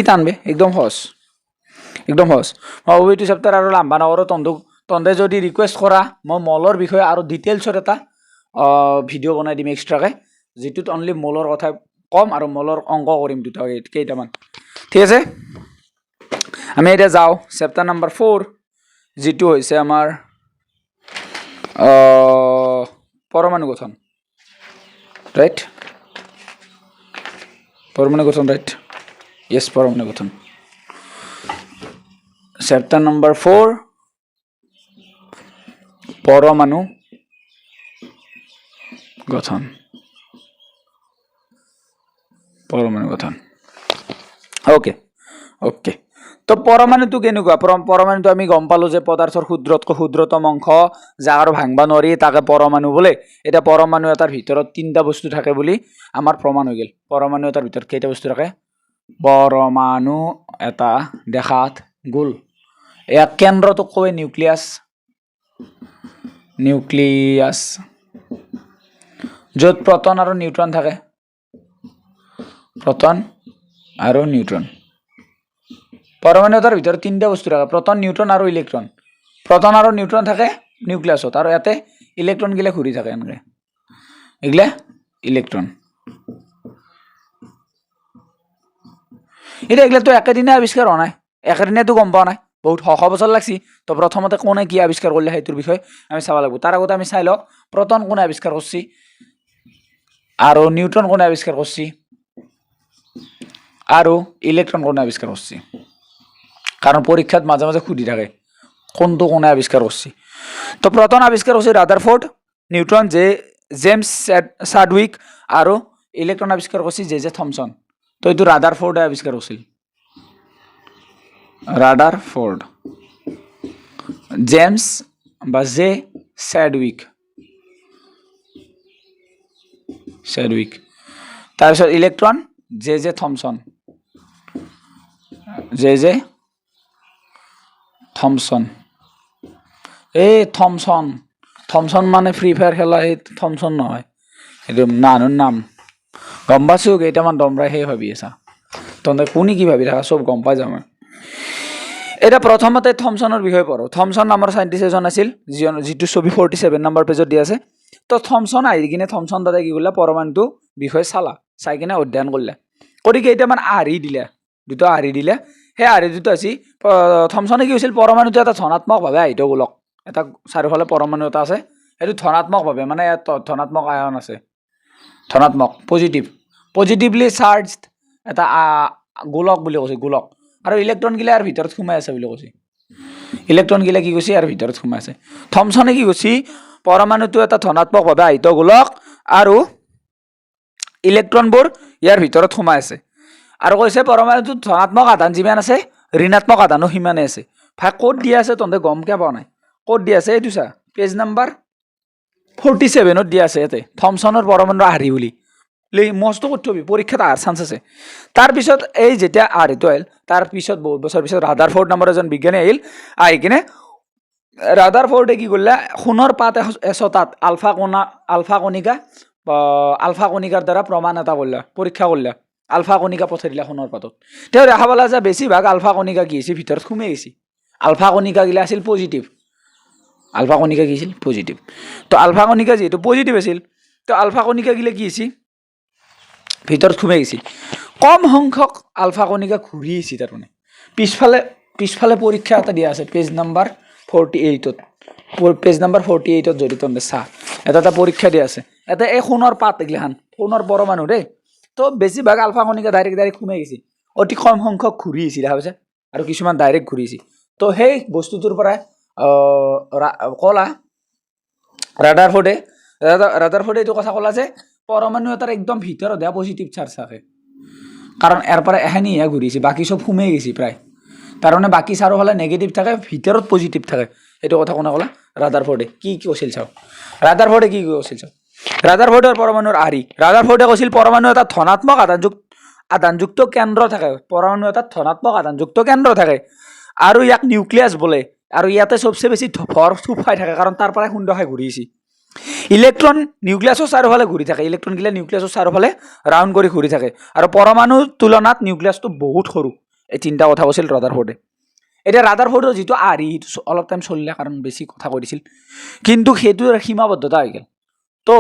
টানবে একদম সহজ মই এইটো চেপ্টাৰ আৰু লাম্বা নকৰো তন্দে যদি ৰিকুৱেষ্ট কৰা মই মলৰ বিষয়ে আৰু ডিটেইলছৰ এটা ভিডিও বনাই দিম এক্সট্ৰাকে যেটোত অনলি মলৰ কথা কম আৰু মলৰ অংক কৰিম দুটা কেইটামান ঠিক আছে আমি এটা যাও চেপ্টাৰ নাম্বাৰ 4 যেটো হৈছে আমাৰ পৰমাণু গঠন ৰাইট পৰমাণু গঠন ৰাইট ইয়েস পৰমাণু গঠন চ্যাপ্টাৰ নাম্বাৰ 4 পৰমাণু গঠন ওকে তো পৰমাণুটো কেনেকুৱা পৰমাণুটো আমি গম পালো যে পদাৰ্থৰ ক্ষুদ্ৰতম অংশ যাৰ ভাঙবা নৰি তাকে পৰমাণু বলে এটা পৰমাণু এটাৰ ভিতৰত তিনটা বস্তু থাকে বুলি আমাৰ প্ৰমাণ হৈ গেল পৰমাণু এটাৰ ভিতৰত কেইটা বস্তু থাকে পৰমাণু এটা দেখাত গোল এয়া কেন্দ্ৰটো কয় নিউক্লিয়াস য'ত প্ৰটন আৰু নিউট্ৰন থাকে পৰমাণু এটাৰ ভিতৰত তিনটা বস্তু থাকে প্ৰটন নিউট্ৰন আৰু ইলেক্ট্ৰন থাকে নিউক্লিয়াছত আৰু ইয়াতে ইলেক্ট্ৰন গিলা ঘূৰি থাকে এনেকে এগলা ইলেক্ট্ৰন এটা এগলা তো একেদিনে আবিষ্কাৰ হোৱা নাই একেদিনে তো গম পোৱা নাই বহুত শ বছৰ লাগছি তো প্ৰথমতে কোনে কি আবিষ্কাৰ কৰিলে সেইটোৰ বিষয়ে আমি চাব লাগিব তাৰ আগতে আমি চাই লও প্ৰটন কোনে আবিষ্কাৰ কৰিছি আৰু নিউট্ৰন কোনে আবিষ্কাৰ কৰিছি আৰু ইলেক্ট্ৰন কোনে আবিষ্কাৰ কৰিছি কাৰণ পৰীক্ষাত মাঝে মাঝে খুঁজি থাকে কোনটো কোনে আবিষ্কাৰ কৰছি তো প্ৰথম আবিষ্কাৰ কৰছে ৰাদাৰফোৰ্ড নিউটন জেমস চাডউইক আৰু ইলেক্ট্ৰন আবিষ্কাৰ কৰছি জে থমসন তো এইটো ৰাদাৰফোৰ্ডে আবিষ্কাৰ কৰছিল জেমস বা জে চাডউইক তাৰপিছত electron J Thomson J Thomson এই থমসন মানে ফ্ৰি ফায়াৰ খেলা এই থমসন নহয় এইটো নানুৰ নাম গম পাইছো কেইটামান দমৰাই সেই ভাবি আছা তহঁতে কোনে কি ভাবি থাকা সব গম পাই যাম এটা প্ৰথমতে থমসনৰ বিষয়ে পঢ়ো থমসন নামৰ সাইন্টিষ্ট এজন আছিল যিটো ছবি 47 নম্বৰ পেজত দিয়া আছে তো থমসন আহি কিনে থমসন দাদা কি কৰিলা পৰমাণুটো বিষয়ে চাই কিনে অধ্যয়ন কৰিলে কৰি কেইটামান আঁৰি দিলে, দুটা আঁৰি দিলে। সেই আঁৰি দুটা হৈছে থমছনে কি হৈছিল, পৰমাণুটো এটা ধনাত্মকভাৱে আহিত গোলক, এটা চাৰিওফালে পৰমাণু এটা আছে, সেইটো ধনাত্মকভাৱে মানে ধনাত্মক আয়ন আছে, ধনাত্মক পজিটিভলি চাৰ্জড এটা গোলক বুলি কৈছে, গোলক। আৰু ইলেক্ট্ৰন গিলা ইয়াৰ ভিতৰত সোমাই আছে বুলি কৈছে, ইলেক্ট্ৰন গিলা কি কৈছে ইয়াৰ ভিতৰত সোমাই আছে। থমছনে কি কৈছে, পৰমাণুটো এটা ধনাত্মকভাৱে আহিত গোলক আৰু ইলেক্ট্ৰনবোৰ ইয়াৰ ভিতৰত সোমাই আছে। আৰু কৈছে পৰমাণুটোত ধনাত্মক আধান যিমান আছে ঋণাত্মক আধানো সিমানে আছে। ভাই ক'ত দিয়া আছে তহঁতে গম কিয় পোৱা নাই, ক'ত দিয়া আছে এইটো চা, পেজ নাম্বাৰ 47 দিয়া আছে ইয়াতে, থমছনৰ পৰমাণুৰ আৰ্হি বুলি মস্ত কৰি থবি, পৰীক্ষাত অহাৰ চান্স আছে। তাৰপিছত এই যেতিয়া আৰ্হিটো আহিল, তাৰপিছত বহুত বছৰ পিছত ৰাদাৰফৰ্ড নামৰ এজন বিজ্ঞানী আহিল, আহি কিনে ৰাদাৰফৰ্ডে কি কৰিলে, সোণৰ পাত এশটাত আলফা কণিকাৰ দ্বাৰা প্ৰমাণ এটা কৰিলে, পৰীক্ষা কৰিলে, আলফা কণিকা পঠাই দিলে সোণৰ পাতত। তেওঁ দেখা পালে যে বেছিভাগ আলফা কণিকা কি হৈছে ভিতৰত সোমাই গৈছে, আলফা কণিকা গিলা আছিল পজিটিভ, আলফা কণিকা কি আছিল পজিটিভ। তো আলফা কণিকা যিহেতু পজিটিভ আছিল, তো আলফা কণিকা গিলা কি হৈছে ভিতৰত সোমাই গৈছে। কম সংখ্যক আলফা কণিকা ঘূৰি আহিছে, তাৰমানে পিছফালে পৰীক্ষা এটা দিয়া আছে পেজ নাম্বাৰ 48ত, পেজ নাম্বাৰ 48ত যদি তহঁতে চা, এটা পৰীক্ষা দিয়া আছে, এটা এই সোণৰ পাত এগিলাখান সোণৰ পৰমাণু দেই। তো বেছিভাগ আলফা কণিকা ডাইৰেক্ট সোমাই গৈছে, অতি কম সংখ্যক ঘূৰি আহিছে দেখা পাইছে, আৰু কিছুমান ডাইৰেক্ট ঘূৰি আহিছে। তো সেই বস্তুটোৰ পৰাই ক'লা ৰাদাৰফৰ্ডে এইটো কথা ক'লা যে পৰমাণু এটাৰ একদম ভিতৰত পজিটিভ চাৰ্জ থাকে, কাৰণ ইয়াৰ পৰা এখিনিহে ঘূৰিছে, বাকী চব সোমাই গৈছে প্ৰায়, তাৰমানে বাকী চাৰিওফালে নেগেটিভ থাকে, ভিতৰত পজিটিভ থাকে। এইটো কথা কোনে ক'লা, ৰাদাৰফৰ্ডে। কি কৈছিল চাওঁ, ৰাদাৰফৰ্ডে কি কৈছিল চাওঁ, ৰাদাৰফৰ্ডৰ পৰমাণুৰ আৰ্হি। ৰাদাৰফৰ্ডে কৈছিল পৰমাণু এটা ধনাত্মক আধানযুক্ত কেন্দ্ৰ থাকে, পৰমাণু এটা ধনাত্মক আধানযুক্ত কেন্দ্ৰ থাকে, আৰু ইয়াক নিউক্লিয়াছ বোলে, আৰু ইয়াতে চবচে বেছি ভৰ থুপ খাই থাকে, কাৰণ তাৰ পৰাই সুন্দৰ খাই ঘূৰি আহিছে। ইলেক্ট্ৰন নিউক্লিয়াছৰ চাৰিওফালে ঘূৰি থাকে, ইলেক্ট্ৰন গিলা নিউক্লিয়াছৰ চাৰিওফালে ৰাউণ্ড কৰি ঘূৰি থাকে, আৰু পৰমাণুৰ তুলনাত নিউক্লিয়াছটো বহুত সৰু। এই তিনিটা কথা কৈছিল ৰাদাৰফৰ্ডে। এতিয়া ৰাদাৰফৰ্ডৰ যিটো আৰ্হি সেইটো অলপ টাইম চলিলে, কাৰণ বেছি কথা কৈ দিছিল, কিন্তু সেইটোৰ সীমাবদ্ধতা হৈ গ'ল। তো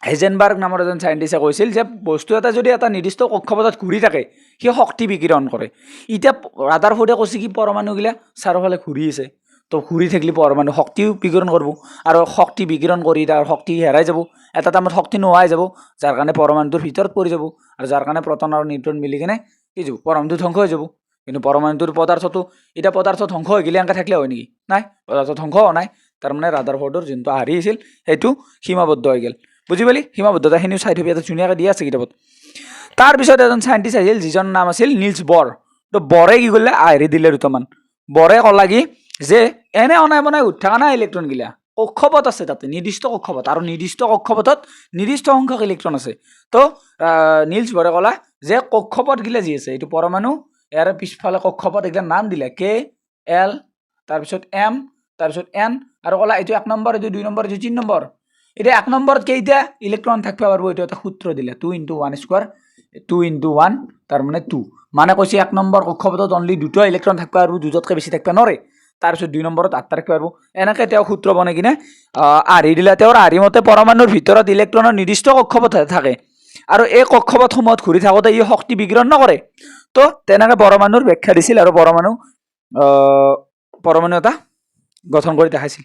হেজেনবাৰ্গ নামৰ এজন চাইণ্টিষ্টে কৈছিল যে বস্তু এটা যদি এটা নিৰ্দিষ্ট কক্ষপথত ঘূৰি থাকে, সি শক্তি বিকিৰণ কৰে। এতিয়া ৰাদাৰফৰ্ডে কৈছে কি পৰমাণুগিলা চাৰিওফালে ঘূৰি আছে, তো ঘূৰি থাকিলে পৰমাণু শক্তিও বিকিৰণ কৰিব, আৰু শক্তি বিকিৰণ কৰি তাৰ শক্তি হেৰাই যাব, এটা টাইমত শক্তি নোহোৱাই যাব, যাৰ কাৰণে পৰমাণুটোৰ ভিতৰত পৰি যাব, আৰু যাৰ কাৰণে প্ৰটন আৰু নিউট্ৰন মিলি কিনে কি যাব, পৰমাণুটো ধ্বংস হৈ যাব। কিন্তু পৰমাণুটোৰ পদাৰ্থটো, এতিয়া পদাৰ্থ ধ্বংস হৈ গ'লে এনেকৈ থাকিলে হয় নেকি, নাই, পদাৰ্থ ধ্বংস হোৱা নাই। তাৰমানে ৰাদাৰফৰ্ডৰ যোনটো আৰ্হি আছিল সেইটো সীমাবদ্ধ হৈ গ'ল, বুজি পালি, সীমাবদ্ধতাখিনিও চাই থবি, এটা ধুনীয়াকৈ দিয়া আছে কিতাপত। তাৰপিছত এজন চাইণ্টিষ্ট আহিল, যিজন নাম আছিল নিলছ বৰ। তো বৰে কি কৰিলে, আৰ্হি দিলে দুটামান। বৰে ক'লা কি যে এনে অনাই বনাই উঠি থকা নাই ইলেক্ট্ৰনগিলা, কক্ষপথ আছে তাতে, নিৰ্দিষ্ট কক্ষপথ, আৰু নিৰ্দিষ্ট কক্ষপথত নিৰ্দিষ্ট সংখ্যক ইলেক্ট্ৰন আছে। তো নিলছ বৰে ক'লা যে কক্ষপথগিলা যি আছে, এইটো পৰমাণু, ইয়াৰ পিছফালে কক্ষপথ এইগিলাৰ নাম দিলে K L, তাৰপিছত M, তাৰপিছত N, আৰু ক'লা এইটো 1 নম্বৰ, এইটো 2 নম্বৰ, এইটো 3 নম্বৰ। এতিয়া 1 নম্বৰত কেইটা ইলেক্ট্ৰন থাকিব পাৰিব, এইটো এটা সূত্ৰ দিলে, 2 × 1 স্কোৱাৰ, 2 × 1 তাৰমানে 2, মানে কৈছে 1 নম্বৰ কক্ষপথত অনলি 2টা ইলেক্ট্ৰন থাকিব পাৰিব, 2টাতকৈ বেছি থাকিব নোৱাৰে। তাৰপিছত 2 নম্বৰত 8টা থাকিব পাৰিব। এনেকৈ তেওঁ সূত্ৰ বনাই কিনে আৰ্হি দিলে। তেওঁৰ আৰ্হি মতে পৰমাণুৰ ভিতৰত ইলেক্ট্ৰনৰ নিৰ্দিষ্ট কক্ষপথ থাকে, আৰু এই কক্ষপথসমূহত ঘূৰি থাকোঁতে ই শক্তি বিকিৰণ নকৰে। তো তেনেকৈ পৰমাণুৰ ব্যাখ্যা দিছিল, আৰু পৰমাণু এটা গঠন কৰি দেখাইছিল।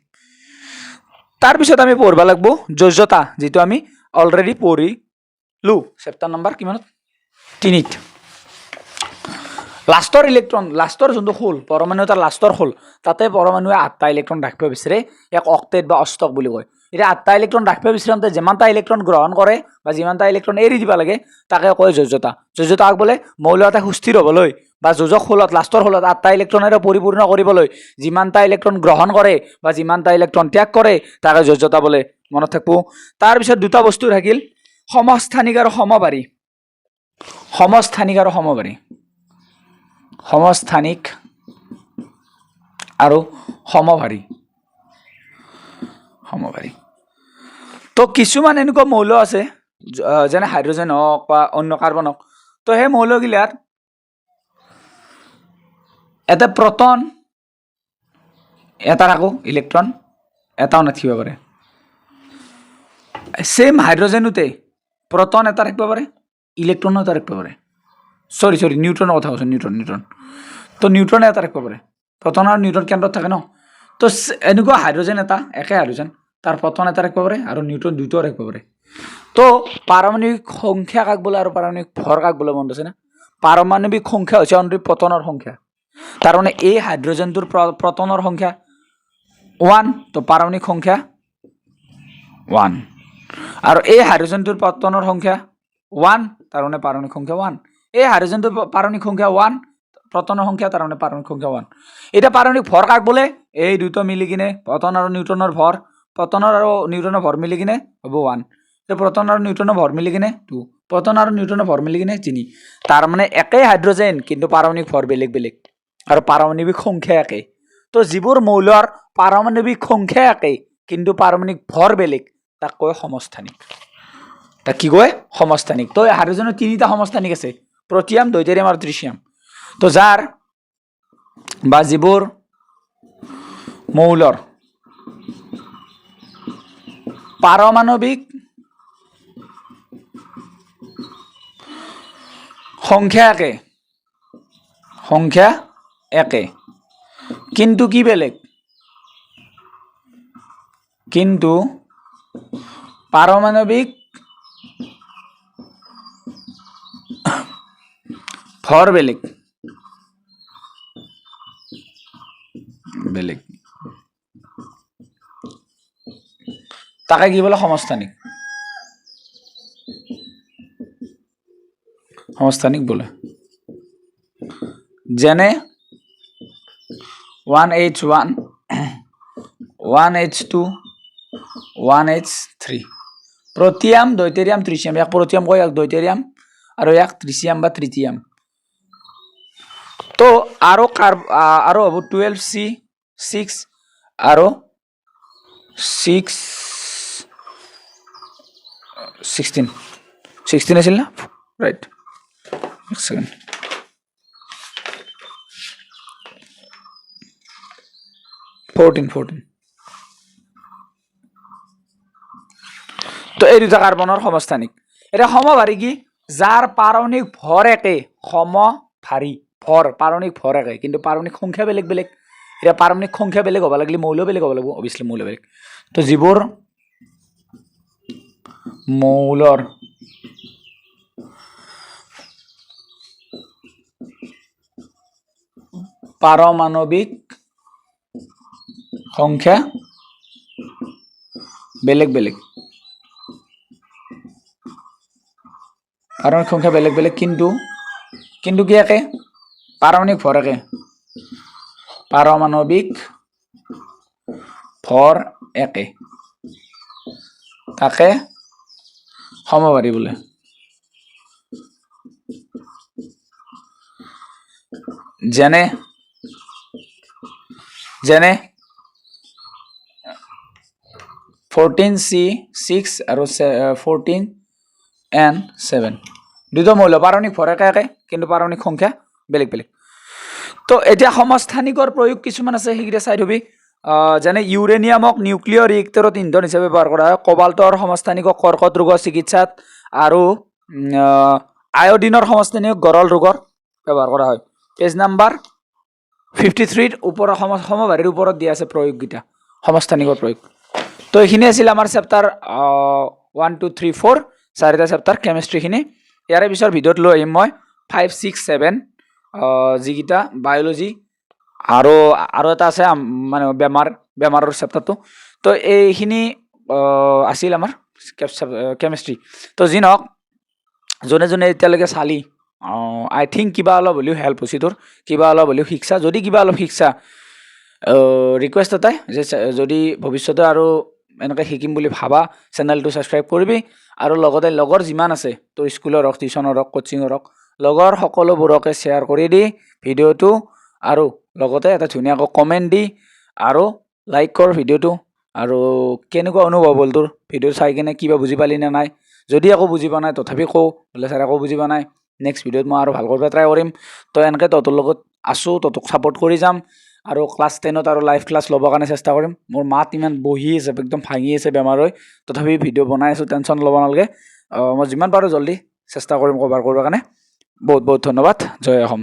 তাৰপিছত আমি পঢ়িব লাগিব যোজ্যতা, যিটো আমি অলৰেডি পঢ়িলো চেপ্টাৰ নম্বৰ কিমানত, 3ত। লাষ্টৰ ইলেক্ট্ৰন, লাষ্টৰ যোনটো হোল, পৰমাণু এটাৰ লাষ্টৰ হোল, তাতে পৰমাণুৱে 8টা ইলেক্ট্ৰন ৰাখিব বিচাৰে, ইয়াক অক্টেট বা অষ্টক বুলি কয়। এতিয়া 8টা ইলেক্ট্ৰন ৰাখিব বিচাৰোঁতে যিমানটা ইলেক্ট্ৰন গ্ৰহণ কৰে বা যিমানটা ইলেক্ট্ৰন এৰি দিব লাগে, তাকে কয় যোজ্যতা। যোজ্যতাক বোলে মৌল এটা সুস্থিৰ হ'বলৈ বা যোজক হোলত, লাষ্টৰ হোলত 8টা ইলেক্ট্ৰনেৰে পৰিপূৰ্ণ কৰিবলৈ যিমানটা ইলেক্ট্ৰন গ্ৰহণ কৰে বা যিমানটা ইলেক্ট্ৰন ত্যাগ কৰে, তাকে যোজ্যতা বোলে, মনত থাকিব। তাৰপিছত দুটা বস্তু থাকিল, সমস্থানিক আৰু সমবাৰী। সমস্থানিক আৰু সমবাৰী, সমস্থানিক আৰু সমবাৰী, সমবাৰী। তো কিছুমান এনেকুৱা মৌল আছে, যেনে হাইড্ৰজেন হওক বা অন্য কাৰ্বন হওক, তো সেই মৌলগিলাৰ এটা প্ৰটন, এটাৰ আকৌ ইলেক্ট্ৰন এটাও নাথাকিব পাৰে। সেম হাইড্ৰজেনতে প্ৰটন এটা থাকিব পাৰে, ইলেক্ট্ৰনো এটা ৰাখিব পাৰে সৰি নিউট্ৰনৰ কথা কৈছোঁ নিউট্ৰন তো নিউট্ৰনে এটা ৰাখিব পাৰে প্ৰটন আৰু নিউট্ৰন কেন্দ্ৰত থাকে ন তো এনেকুৱা হাইড্ৰজেন এটা একে হাইড্ৰজেন তাৰ প্ৰটন এটা ৰাখিব পাৰে আৰু নিউট্ৰন দুটাও ৰাখিব পাৰে তো পাৰমাণৱিক সংখ্যা কাক বোলে আৰু পাৰমাণৱিক ভৰ কাক বোলে মনত আছে না পাৰমাণৱিক সংখ্যা হৈছে অনলি প্ৰটনৰ সংখ্যা তাৰ মানে এই হাইড্ৰজেনটোৰ প্ৰটনৰ সংখ্যা 1 তো পাৰমাণৱিক সংখ্যা 1 আৰু এই হাইড্ৰজেনটোৰ প্ৰটনৰ সংখ্যা 1 তাৰ মানে পাৰমাণৱিক সংখ্যা 1 এই হাইড্ৰজেনটোৰ পাৰমাণৱিক সংখ্যা 1 প্ৰটনৰ সংখ্যা তাৰ মানে পাৰমাণৱিক সংখ্যা 1 এটা পাৰমাণৱিক ভৰ কাক বোলে এই দুটো মিলি কিনে প্ৰটন আৰু নিউট্ৰনৰ ভৰ প্ৰটনৰ আৰু নিউট্ৰনৰ ভৰ মিলি কিনে হ'ব 1 তো প্ৰটন আৰু নিউট্ৰনৰ ভৰ মিলি কিনে 2 প্ৰটন আৰু নিউট্ৰনৰ ভৰ মিলি কিনে 3 তাৰ মানে একে হাইড্ৰজেন কিন্তু পাৰমাণৱিক ভৰ বেলেগ বেলেগ আৰু পাৰমাণৱিক সংখ্যা একে তো যিবোৰ মৌলৰ পাৰমাণৱিক সংখ্যা একে কিন্তু পাৰমাণৱিক ভৰ বেলেগ তাক কয় সমস্থানিক তাক কি কয় সমস্থানিক তো হাইড্ৰজেনৰ তিনিটা সমস্থানিক আছে প্ৰটিয়াম deuterium আৰু ট্ৰিটিয়াম তো যাৰ বা যিবোৰ মৌলৰ পাৰমাণৱিক সংখ্যা একে কিন্তু কি বেলেগ কিন্তু পাৰমাণৱিক ভৰ বেলেগ তাকে কি বলে সমস্থানিক বলে যেনে 1H1 1H2 1H3 প্ৰটিয়াম deuterium tritium এক প্ৰটিয়াম কয় এক deuterium আৰু এক ট্ৰিটিয়াম বা তৃতীয়াম তো আৰু হ'ব 12C6 আৰু 16 আছিল না ৰাইট এক সেকেন্ড फोर्टीन तो এই দুটা কাৰ্বনৰ সমস্থানিক এটা সমভাৰী কি যাৰ পাৰমাণৱিক ভৰ একে সমভাৰী ভৰ পাৰমাণৱিক ভৰ একে কিন্তু পাৰমাণৱিক সংখ্যা বেলেগ বেলেগ এটা পাৰমাণৱিক সংখ্যা বেলেগ হ'ব লাগিলে মৌল বেলেগ হ'ব লাগিব অবভিয়াসলি মৌল বেলেগ তো যিবোৰ মৌলৰ পাৰমাণৱিক সংখ্যা বেলেগ বেলেগ পাৰমাণৱিক সংখ্যা বেলেগ বেলেগ কিন্তু কি একে পাৰমাণৱিক ভৰ একে পাৰমাণৱিক ভৰ একে তাকে সমভাৰী বোলে যেনে 14C6 আৰু 14N7 দুটো মৌল পাৰমাণৱিক ভৰ একে কিন্তু পাৰমাণৱিক সংখ্যা বেলেগ বেলেগ তো এতিয়া সমস্থানিকৰ প্ৰয়োগ কিছুমান আছে সেইকেইটা চাই থবি যেনে ইউৰেনিয়ামক নিউক্লিয় ৰিয়েক্টৰত ইন্ধন হিচাপে ব্যৱহাৰ কৰা হয় কোবাল্টৰ সমস্থানিকক কৰ্কট ৰোগৰ চিকিৎসাত আৰু আয়োডিনৰ সমস্থানিকক গৰল ৰোগৰ ব্যৱহাৰ কৰা হয় পেজ নাম্বাৰ 53 ওপৰৰ সমভাৰীৰ ওপৰত দিয়া আছে প্ৰয়োগকেইটা সমস্থানিকৰ প্ৰয়োগ তো এইখিনি আছিল আমাৰ চেপ্টাৰ 1 2 3 4 চাৰিটা চেপ্টাৰ কেমিষ্ট্ৰিখিনি ইয়াৰে পিছৰ ভিডিঅ'ত লৈ আহিম মই 5 6 7 যিকেইটা বায়'লজি আৰু এটা আছে মানে বেমাৰৰ চেপ্টাৰটো তো এইখিনি আছিল আমাৰ কেমিষ্ট্ৰি তো যি নহওক যোনে এতিয়ালৈকে চালি আই থিংক কিবা অলপ হ'লেও হেল্প হৈছে তোৰ কিবা অলপ হ'লেও শিক্ষা যদি কিবা অলপ শিক্ষা ৰিকুৱেষ্ট এটাই যে যদি ভৱিষ্যতে আৰু এনেকৈ শিকিম বুলি ভাবা চেনেলটো ছাবস্ক্ৰাইব কৰিবি আৰু লগতে লগৰ যিমান আছে তোৰ স্কুলৰ হওক টিউশ্যনৰ হওক কোচিঙৰ হওক লগৰ সকলোবোৰকে শ্বেয়াৰ কৰি দি ভিডিঅ'টো আৰু লগতে এটা ধুনীয়াকৈ কমেণ্ট দি আৰু লাইক কৰ ভিডিঅ'টো আৰু কেনেকুৱা অনুভৱ হ'ল তোৰ ভিডিঅ' চাই কিনে কিবা বুজি পালি নে নাই যদি একো বুজি পোৱা নাই তথাপি কওঁ বোলে ছাৰ একো বুজি পোৱা নাই নেক্সট ভিডিঅ'ত মই আৰু ভাল কৰিব ট্ৰাই কৰিম তো এনেকৈ তহঁতৰ লগত আছোঁ তহঁতক ছাপোৰ্ট কৰি যাম আৰু ক্লাছ 10ত আৰু লাইভ ক্লাছ ল'বৰ কাৰণে চেষ্টা কৰিম মোৰ মাত ইমান বহি আছে একদম ভাঙি আছে বেমাৰ হৈ তথাপি ভিডিঅ' বনাই আছোঁ টেনশ্যন ল'ব নালাগে মই যিমান পাৰোঁ জল্দি চেষ্টা কৰিম কভাৰ কৰিবৰ কাৰণে বহুত বহুত ধন্যবাদ জয় অসম